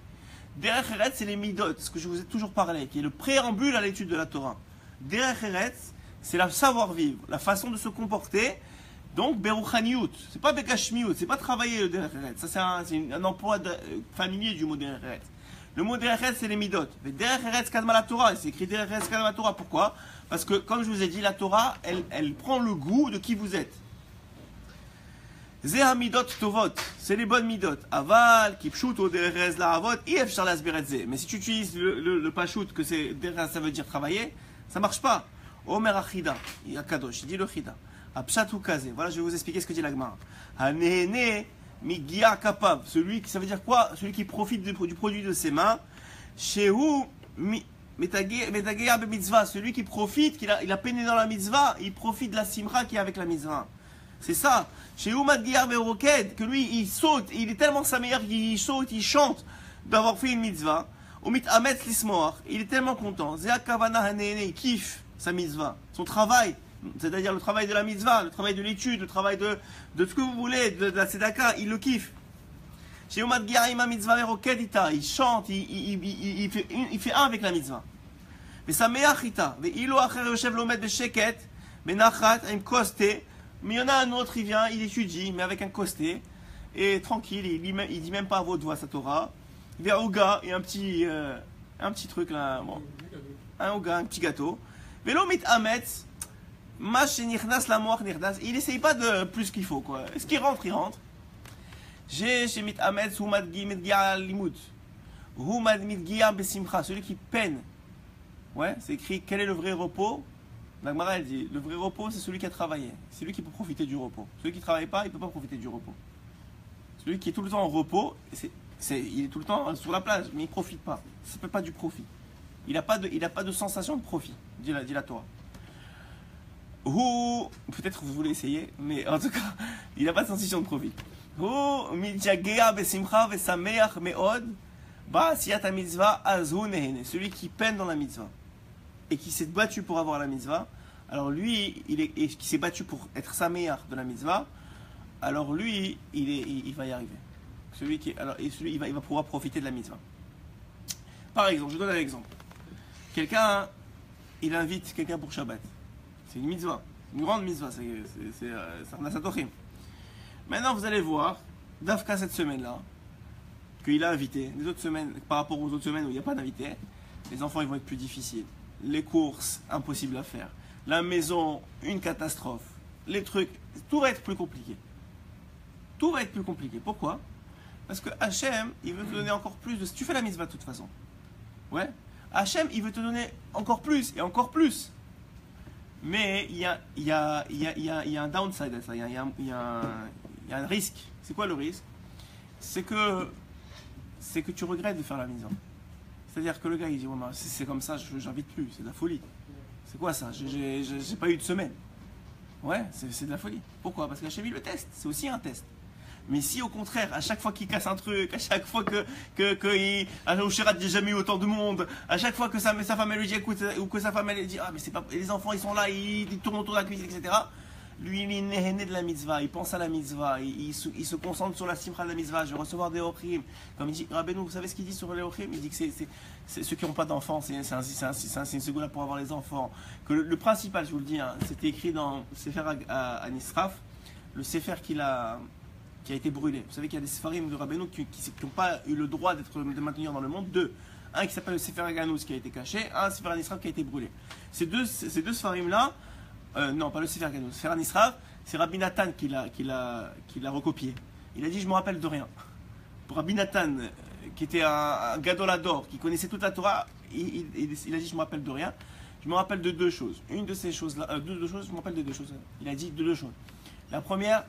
Speaker 1: Derech Eretz c'est les midot, ce que je vous ai toujours parlé, qui est le préambule à l'étude de la Torah. Derech Eretz c'est la savoir-vivre, la façon de se comporter. Donc, Beruchaniut. C'est pas Bekashmiut, c'est pas travailler le Derech Eretz. Ça c'est un emploi familier du mot Derech Eretz. Le mot Derech Eretz, c'est les midot. Mais Derech Eretz Kadma la Torah, c'est écrit Derech Eretz Kadma la Torah. Pourquoi? Parce que, comme je vous ai dit, la Torah, elle prend le goût de qui vous êtes. Ze hamidot tovot, c'est les bonnes midot. Aval, kipshut ou derez la avot, if charlas beretze. Mais si tu utilises le pashut, que c'est derez, ça veut dire travailler, ça marche pas. Omer achida, il y a kadosh, il dit le chida. Apshat ou kaze, voilà, je vais vous expliquer ce que dit la Gemara. Hanehene migia kapav, celui qui, ça veut dire quoi? Celui qui profite du produit de ses mains. Shehu metageya be mitzvah, celui qui profite, il a peiné dans la mitzvah, il profite de la simra qui est avec la mitzvah. C'est ça. Chez Oumad Guillard Roked, que lui, il saute, il est tellement sa meilleure qu'il saute, il chante d'avoir fait une mitzvah. Omit Ametz Lismoar, il est tellement content. Zéa Kavana Hanene, il kiffe sa mitzvah, son travail, c'est-à-dire le travail de la mitzvah, le travail de l'étude, le travail de ce que vous voulez, de la tzedaka, il le kiffe. Chez Oumad Guillard Ima Mitzvah Roked, il chante, il fait un avec la mitzvah. Mais sa meilleure chita, Ve'ilo Acher Yoshev Lomed Besheket, Benachat, Im Koste. Mais il y en a un autre, il vient, il étudie, mais avec un costé, et tranquille, il dit même pas à votre voix sa Torah. Il vient au gars, et un petit truc là, bon, un petit gâteau. Velo mit ametz, mash nirnas la moach nirnas. Il essaye pas de plus qu'il faut, quoi. Est-ce qu'il rentre, il rentre. J'ai chez mit ametz, humad mitgia limud. Humad mitgia besimcha, celui qui peine. Ouais, c'est écrit, quel est le vrai repos? La Gemara, elle dit, le vrai repos, c'est celui qui a travaillé. C'est lui qui peut profiter du repos. Celui qui ne travaille pas, il ne peut pas profiter du repos. Celui qui est tout le temps en repos, il est tout le temps sur la plage, mais il ne profite pas. Ça ne s'appelle pas du profit. Il n'a pas de sensation de profit, dit la Torah. Ou, peut-être vous voulez essayer, mais en tout cas, il n'a pas de sensation de profit. Ou, midjagea besimcha vesameach meod, ba siyat mitzvah azhu nehene. Celui qui peine dans la mitzvah et qui s'est battu pour avoir la mitzvah, alors lui, qui s'est battu pour être saméar de la mitzvah, alors lui, il va y arriver. Il va pouvoir profiter de la mitzvah. Par exemple, je donne un exemple. Quelqu'un, il invite quelqu'un pour Shabbat. C'est une mitzvah, une grande mitzvah, c'est Arnasat Ochim. Maintenant, vous allez voir, d'Afka cette semaine-là, qu'il a invité. Les autres semaines, par rapport aux autres semaines où il n'y a pas d'invité, les enfants ils vont être plus difficiles. Les courses, impossible à faire. La maison, une catastrophe. Les trucs, tout va être plus compliqué. Tout va être plus compliqué. Pourquoi? Parce que Hachem, il veut te donner encore plus de... Tu fais la mitzvah de toute façon. Ouais. Hachem, il veut te donner encore plus et encore plus. Mais il y a un downside à ça. Il y a un risque. C'est quoi le risque? C'est que tu regrettes de faire la mitzvah. C'est-à-dire que le gars il dit ouais, si c'est comme ça, j'invite plus, c'est de la folie. C'est quoi ça? J'ai pas eu de semaine. Ouais, c'est de la folie. Pourquoi? Parce qu'Hachem il le teste, c'est aussi un test. Mais si au contraire, à chaque fois qu'il casse un truc, à chaque fois au Shirat il n'y a jamais eu autant de monde, à chaque fois que sa femme elle lui dit écoute, ou que sa femme elle dit ah mais c'est pas, les enfants ils sont là, ils tournent autour de la cuisine, etc. Lui, il est né de la mitzvah, il pense à la mitzvah, il se concentre sur la simcha de la mitzvah, je vais recevoir des ochrim. Comme il dit, Rabbeinu, vous savez ce qu'il dit sur les ochrim? Il dit que c'est ceux qui n'ont pas d'enfants, c'est une seconde pour avoir les enfants. Que le principal, je vous le dis, hein, c'était écrit dans le Sefer à Nisraf, le Sefer qui a été brûlé. Vous savez qu'il y a des Sefarim de Rabbeinu qui n'ont pas eu le droit de maintenir dans le monde, deux. Un qui s'appelle le Sefer Aganous qui a été caché, un Sefer Nisraf qui a été brûlé. Ces deux Sefarim-là, non, pas le Sefer Ganou. Sefer Nisrav, c'est Rabbi Nathan qui l'a recopié. Il a dit, je me rappelle de rien. Pour Rabbi Nathan, qui était un gadolador, qui connaissait toute la Torah, il a dit, je me rappelle de rien. Je me rappelle de deux choses. Une de ces choses-là, deux choses, je me rappelle de deux choses. Il a dit deux choses. La première,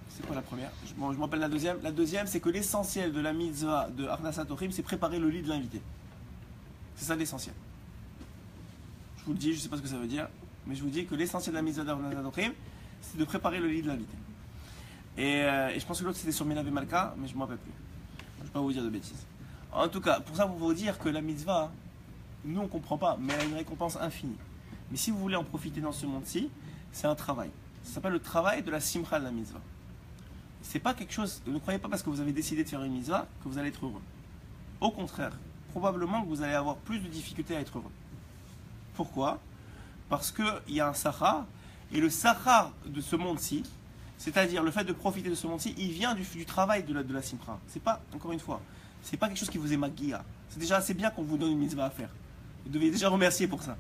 Speaker 1: c'est quoi la première? Je me rappelle la deuxième. La deuxième, c'est que l'essentiel de la mitzvah de Arnasat Ochim, c'est préparer le lit de l'invité. C'est ça l'essentiel. Je vous le dis, je ne sais pas ce que ça veut dire. Mais je vous dis que l'essentiel de la mitzvah d'Arnasat Ochim, c'est de préparer le lit de l'invité. Et je pense que l'autre c'était sur Minav et Malka, mais je ne m'en rappelle plus. Je ne vais pas vous dire de bêtises. En tout cas, pour ça, pour vous dire que la mitzvah, nous on ne comprend pas, mais elle a une récompense infinie. Mais si vous voulez en profiter dans ce monde-ci, c'est un travail. Ça s'appelle le travail de la simcha de la mitzvah. C'est pas quelque chose, ne croyez pas parce que vous avez décidé de faire une mitzvah que vous allez être heureux. Au contraire, probablement que vous allez avoir plus de difficultés à être heureux. Pourquoi? Parce qu'il y a un sahar, et le sahar de ce monde-ci, c'est-à-dire le fait de profiter de ce monde-ci, il vient du travail de la simcha. C'est pas, encore une fois, c'est pas quelque chose qui vous est magia. C'est déjà assez bien qu'on vous donne une mitzvah à faire. Vous devez déjà remercier pour ça.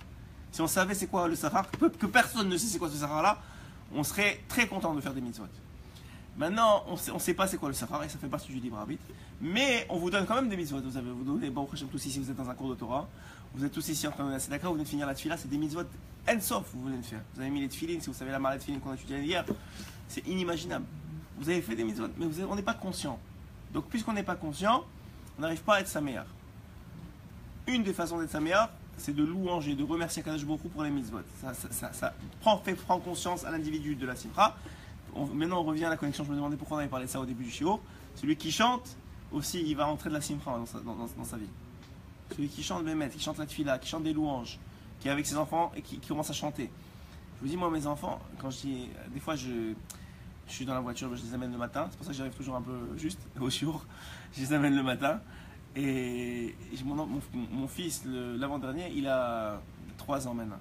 Speaker 1: Si on savait c'est quoi le sahar, que personne ne sait c'est quoi ce sahar-là, on serait très content de faire des mitzvot. Maintenant, on ne sait pas c'est quoi le sahar et ça fait partie du libre arbitre. Mais on vous donne quand même des mitzvot. Vous donnez, bon, tous ici, vous êtes dans un cours de Torah. Vous êtes tous ici en train de c'est d'accord, vous venez de finir la tefila, c'est des mitzvot en-sof, vous venez de faire. Vous avez mis les tefilines, si vous savez la marée de tefilines qu'on a étudiée hier, c'est inimaginable. Vous avez fait des mitzvot, mais on n'est pas conscient. Donc, puisqu'on n'est pas conscient, on n'arrive pas à être sa meilleure. Une des façons d'être sa meilleure, c'est de louanger, de remercier Kadosh Baruch Hu pour les mitzvot. Ça prend conscience à l'individu de la simcha. Maintenant, on revient à la connexion. Je me demandais pourquoi on avait parlé de ça au début du shiur. Celui qui chante, aussi, il va rentrer de la simcha dans sa vie. Celui qui chante Bémet, qui chante la tefila, qui chante des louanges, qui est avec ses enfants et qui commence à chanter. Je vous dis, moi, mes enfants, quand je dis. Des fois, je suis dans la voiture, je les amène le matin. C'est pour ça que j'arrive toujours un peu juste au shiur. Je les amène le matin. Et mon fils, l'avant-dernier, il a 3 ans maintenant.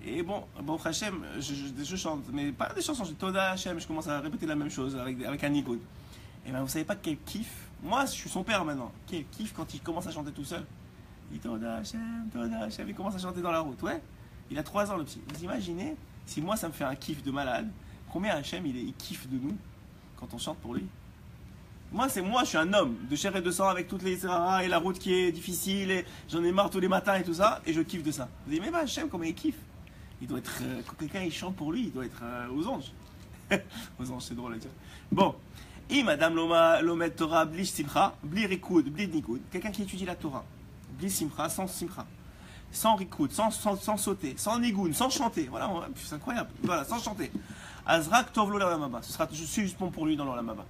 Speaker 1: Et bon Hachem, je chante, mais pas des chansons, je Toda Hachem, je commence à répéter la même chose avec un nigoud. Et bien vous savez pas quel kiff, moi je suis son père maintenant, quel kiff quand il commence à chanter tout seul. Il dit Toda Hachem, il commence à chanter dans la route, ouais. Il a 3 ans le petit. Vous imaginez, si moi ça me fait un kiff de malade, combien Hachem il kiffe de nous quand on chante pour lui. Moi, je suis un homme de chair et de sang avec toutes les et la route qui est difficile, et j'en ai marre tous les matins et tout ça, et je kiffe de ça. Vous dites, mais Hachem, comment il kiffe? Il doit être, quand quelqu'un il chante pour lui, il doit être aux anges. Aux anges, c'est drôle à dire. Bon, et Madame Lomet Torah, bli simcha, bli rikoud, bli nigoud, quelqu'un qui étudie la Torah, bli simcha, sans rikoud, sans sauter, sans nigoud, sans chanter, voilà, c'est incroyable, voilà, sans chanter. Azrak tovlo l'olamaba, ce sera juste bon pour lui dans l'olamaba.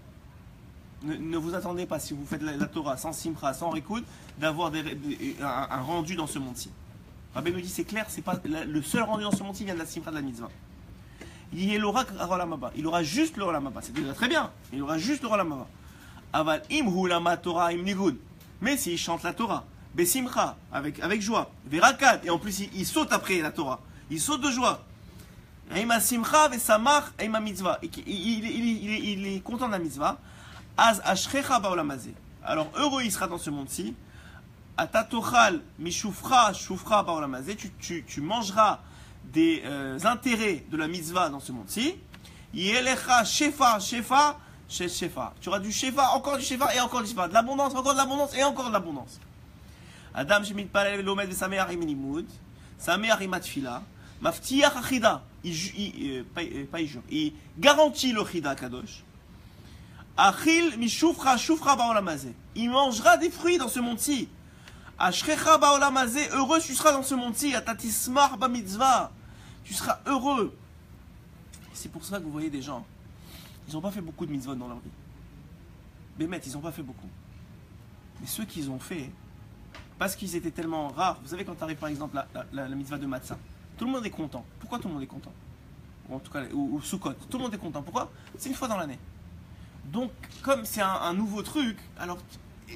Speaker 1: Ne vous attendez pas, si vous faites la Torah sans simcha, sans rikoud, d'avoir un rendu dans ce monde-ci. Rabbi nous dit c'est clair, c'est pas le seul rendu dans ce monde-ci vient de la simcha de la mitzvah. Il aura juste le olamaba, c'est déjà très bien. Il aura juste le olamaba. Aval imhu lama Torah im nigud. Mais s'il chante la Torah, besimcha avec joie, verakad et en plus il saute après la Torah, il saute de joie. Ima simcha vesamach ima mitzvah. Il est content de la mitzvah. Az ashrecha baolamazé. Alors heureux il sera dans ce monde-ci. Atatochal mishufra shufra baolamazé. Tu mangeras des intérêts de la mitzvah dans ce monde-ci. Yelecha shefa shefa. Tu auras du shefa, encore du shefa et encore du shefa. De l'abondance, encore de l'abondance et encore de l'abondance. Adam shemit palel lomed vesameach im limud. Sameach im atfila. Maftiach achida. Il garantit le chida kadosh. Achil mishufra shufra baolamazé. Il mangera des fruits dans ce monde-ci. Ashrecha baolamazé, heureux tu seras dans ce monde-ci. Atatismar ba mitzvah. Tu seras heureux. C'est pour ça que vous voyez des gens, ils n'ont pas fait beaucoup de mitzvot dans leur vie. Bémet, ils n'ont pas fait beaucoup. Mais ceux qu'ils ont fait, parce qu'ils étaient tellement rares, vous savez quand arrive par exemple la mitzvah de Matzah, tout le monde est content. Pourquoi tout le monde est content? Ou en tout cas, ou Sukkot, tout le monde est content. Pourquoi? C'est une fois dans l'année. Donc, comme c'est un nouveau truc, alors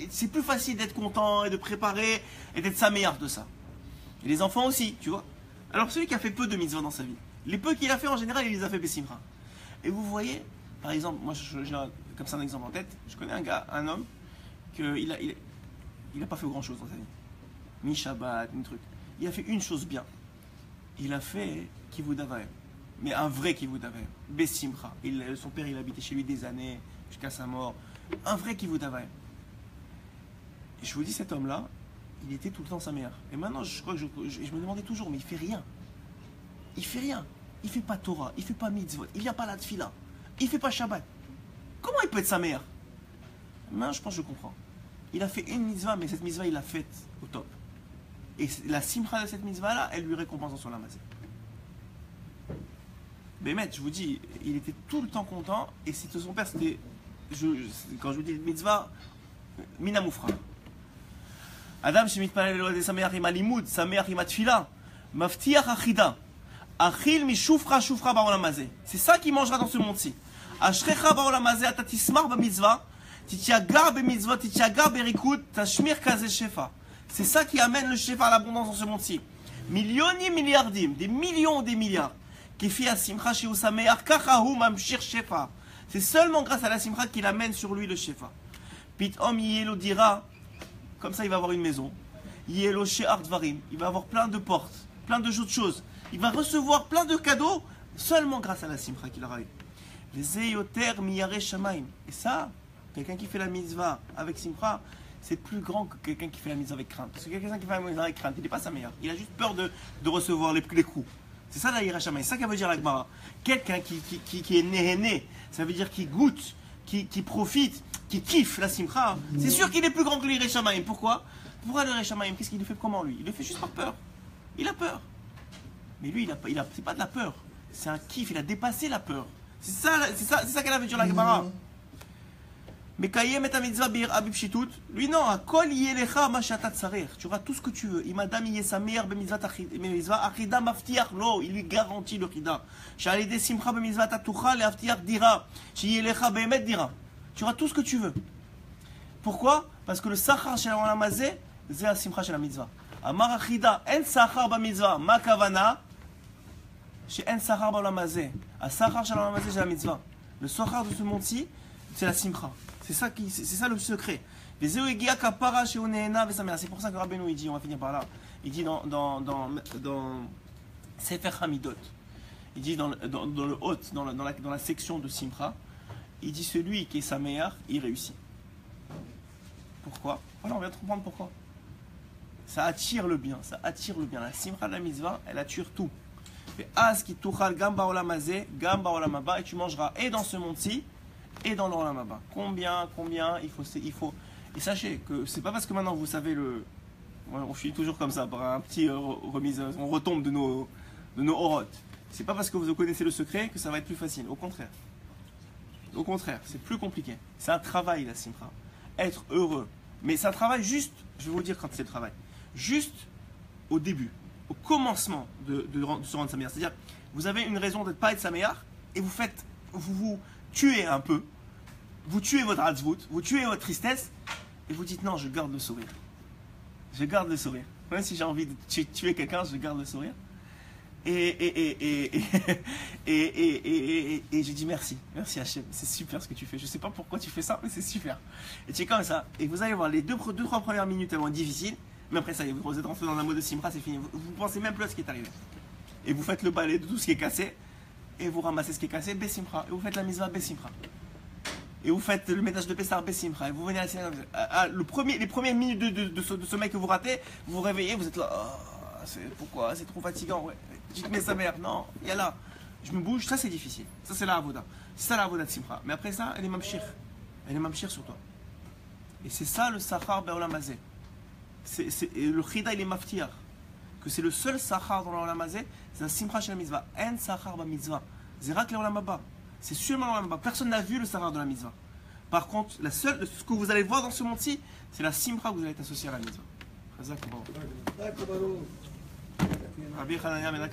Speaker 1: c'est plus facile d'être content et de préparer et d'être sa meilleure de ça. Et les enfants aussi, tu vois. Alors celui qui a fait peu de mitzvot dans sa vie, les peu qu'il a fait en général, il les a fait besimcha. Et vous voyez, par exemple, moi j'ai comme ça un exemple en tête, je connais un gars, un homme, qu'il a pas fait grand chose dans sa vie. Ni Shabbat, ni truc. Il a fait une chose bien. Il a fait Kivud Avayim. Mais un vrai Kivud Avayim. Besimcha. Son père, il habitait chez lui des années, jusqu'à sa mort. Un vrai Kivud Avayim. Et je vous dis, cet homme-là, il était tout le temps sa mère. Et maintenant, je crois que je me demandais toujours, mais il fait rien. Il fait rien. Il fait pas Torah, il fait pas mitzvot, il n'y a pas la tefila, il fait pas Shabbat. Comment il peut être sa mère? Maintenant, je pense que je comprends. Il a fait une mitzvah, mais cette mitzvah, il l'a faite au top. Et la simcha de cette mitzvah-là, elle lui récompense en son lamazé. Bémet, je vous dis, il était tout le temps content, et c'était son père, c'était, quand je vous dis mitzvah, minamoufra. Adam shemit palel lo de sameach im alimud, sameach im atfila, maftiach achida, achil mishufra shufra baolamazé. C'est ça qu'il mangera dans ce monde-ci. Ashrecha baolamazé atatismar ba mitzvah, titiagar be mitzvah, titiagar be rikut, tashmir kaze shefa. C'est ça qui amène le shefa à l'abondance dans ce monde-ci. Millioni milliardim, des millions des milliards. Kefi asimcha sheu sameach kachahu mamshir shefa. C'est seulement grâce à la simcha qu'il amène sur lui le shefa. Pitom yelo dira. Comme ça, il va avoir une maison. Yelo she'ar dvarim. Il va avoir plein de portes, plein de choses. Il va recevoir plein de cadeaux seulement grâce à la simcha qu'il aura eu. Et ça, quelqu'un qui fait la mitzvah avec simcha, c'est plus grand que quelqu'un qui fait la mitzvah avec crainte. Parce que quelqu'un qui fait la mitzvah avec crainte, il n'est pas sa meilleure. Il a juste peur de recevoir les coups. C'est ça la Yireh Shamayim. C'est ça qu'elle veut dire la Gemara. Quelqu'un qui est né, ça veut dire qui goûte, qui profite, qui kiffe la simcha. C'est sûr qu'il est plus grand que le Yireh Shamayim. Pourquoi le Yireh Shamayim, qu'est-ce qu'il le fait comment lui? Il le fait juste par peur. Il a peur. Mais lui, c'est pas de la peur. C'est un kiff, il a dépassé la peur. C'est ça qu'elle veut dire la Gemara. Mais Kayem et mitzvah bir abib shitut, lui non, kol yelecha ma shatat sarir. Tu auras tout ce que tu veux. Imadam yesamer be mitzvah achida maftiach lo, il lui garantit le chida. Shalide simcha be mitzvah tatucha le aftiach dira. Shi yelecha beemet dira. Tu auras tout ce que tu veux. Pourquoi? Parce que le sachar shel olam hazeh, c'est la simcha shel mitzvah. Amar achida en sachar ba mitzvah, ma kavana? Chez en sachar ba olam hazeh. A sachar shel olam hazeh c'est la mitzvah. Le sachar de ce monde-ci, c'est la simcha. C'est ça le secret. C'est pour ça que Rabbeinu il dit, on va finir par là. Il dit dans Sefer Hamidot, il dit dans le haut, dans la section de Simcha, il dit celui qui est sa meilleure, il réussit. Pourquoi? Voilà, on vient de comprendre pourquoi. Ça attire le bien, La Simcha de la mitzvah, elle attire tout. Et tu mangeras et dans ce monde-ci, et dans l'Olam Haba. Combien il faut. Et sachez que c'est pas parce que maintenant vous savez on finit toujours comme ça par un petit remise, on retombe de nos orotes. C'est pas parce que vous connaissez le secret que ça va être plus facile. Au contraire, c'est plus compliqué. C'est un travail la simcha. Être heureux, mais c'est un travail juste. Je vais vous dire quand c'est le travail. Juste au début, au commencement de se rendre sa meilleure. C'est-à-dire, vous avez une raison de ne pas être sa meilleure et vous tuez un peu, vous tuez votre hatzvout, vous tuez votre tristesse, et vous dites non, je garde le sourire. Même si j'ai envie de tuer quelqu'un, je garde le sourire. Et je dis merci Hachem, c'est super ce que tu fais. Je sais pas pourquoi tu fais ça, mais c'est super. Et tu es comme ça, et vous allez voir, les 2-3 premières minutes elles vont être difficiles, mais après ça y est, vous êtes rentré dans un mode de simra, c'est fini. Vous pensez même plus à ce qui est arrivé. Et vous faites le balai de tout ce qui est cassé, et vous ramassez ce qui est cassé, Bessimcha. Et vous faites la mitzvah, Bessimcha. Et vous faites le ménage de Pessar, Bessimcha. Et vous venez à les premières minutes de sommeil que vous ratez, vous vous réveillez, vous êtes là. Oh, pourquoi? C'est trop fatigant. Ouais. Dites-moi sa mère. Non, il y a là. Je me bouge, ça c'est difficile. Ça c'est la avoda. C'est ça la avoda de Simcha. Mais après ça, elle est mamshir. Sur toi. Et c'est ça le sachar be'olam hazeh. Le chida il est maftiar. Que c'est le seul sachar dans l'olam hazeh, c'est la simcha shel mitzvah. En sachar ba mitzvah. Zerak l'olam haba. C'est seulement l'olam haba. Personne n'a vu le sachar de la mitzvah. Par contre, ce que vous allez voir dans ce monde-ci, c'est la simcha que vous allez être associé à la mitzvah. Rabbi Hanania,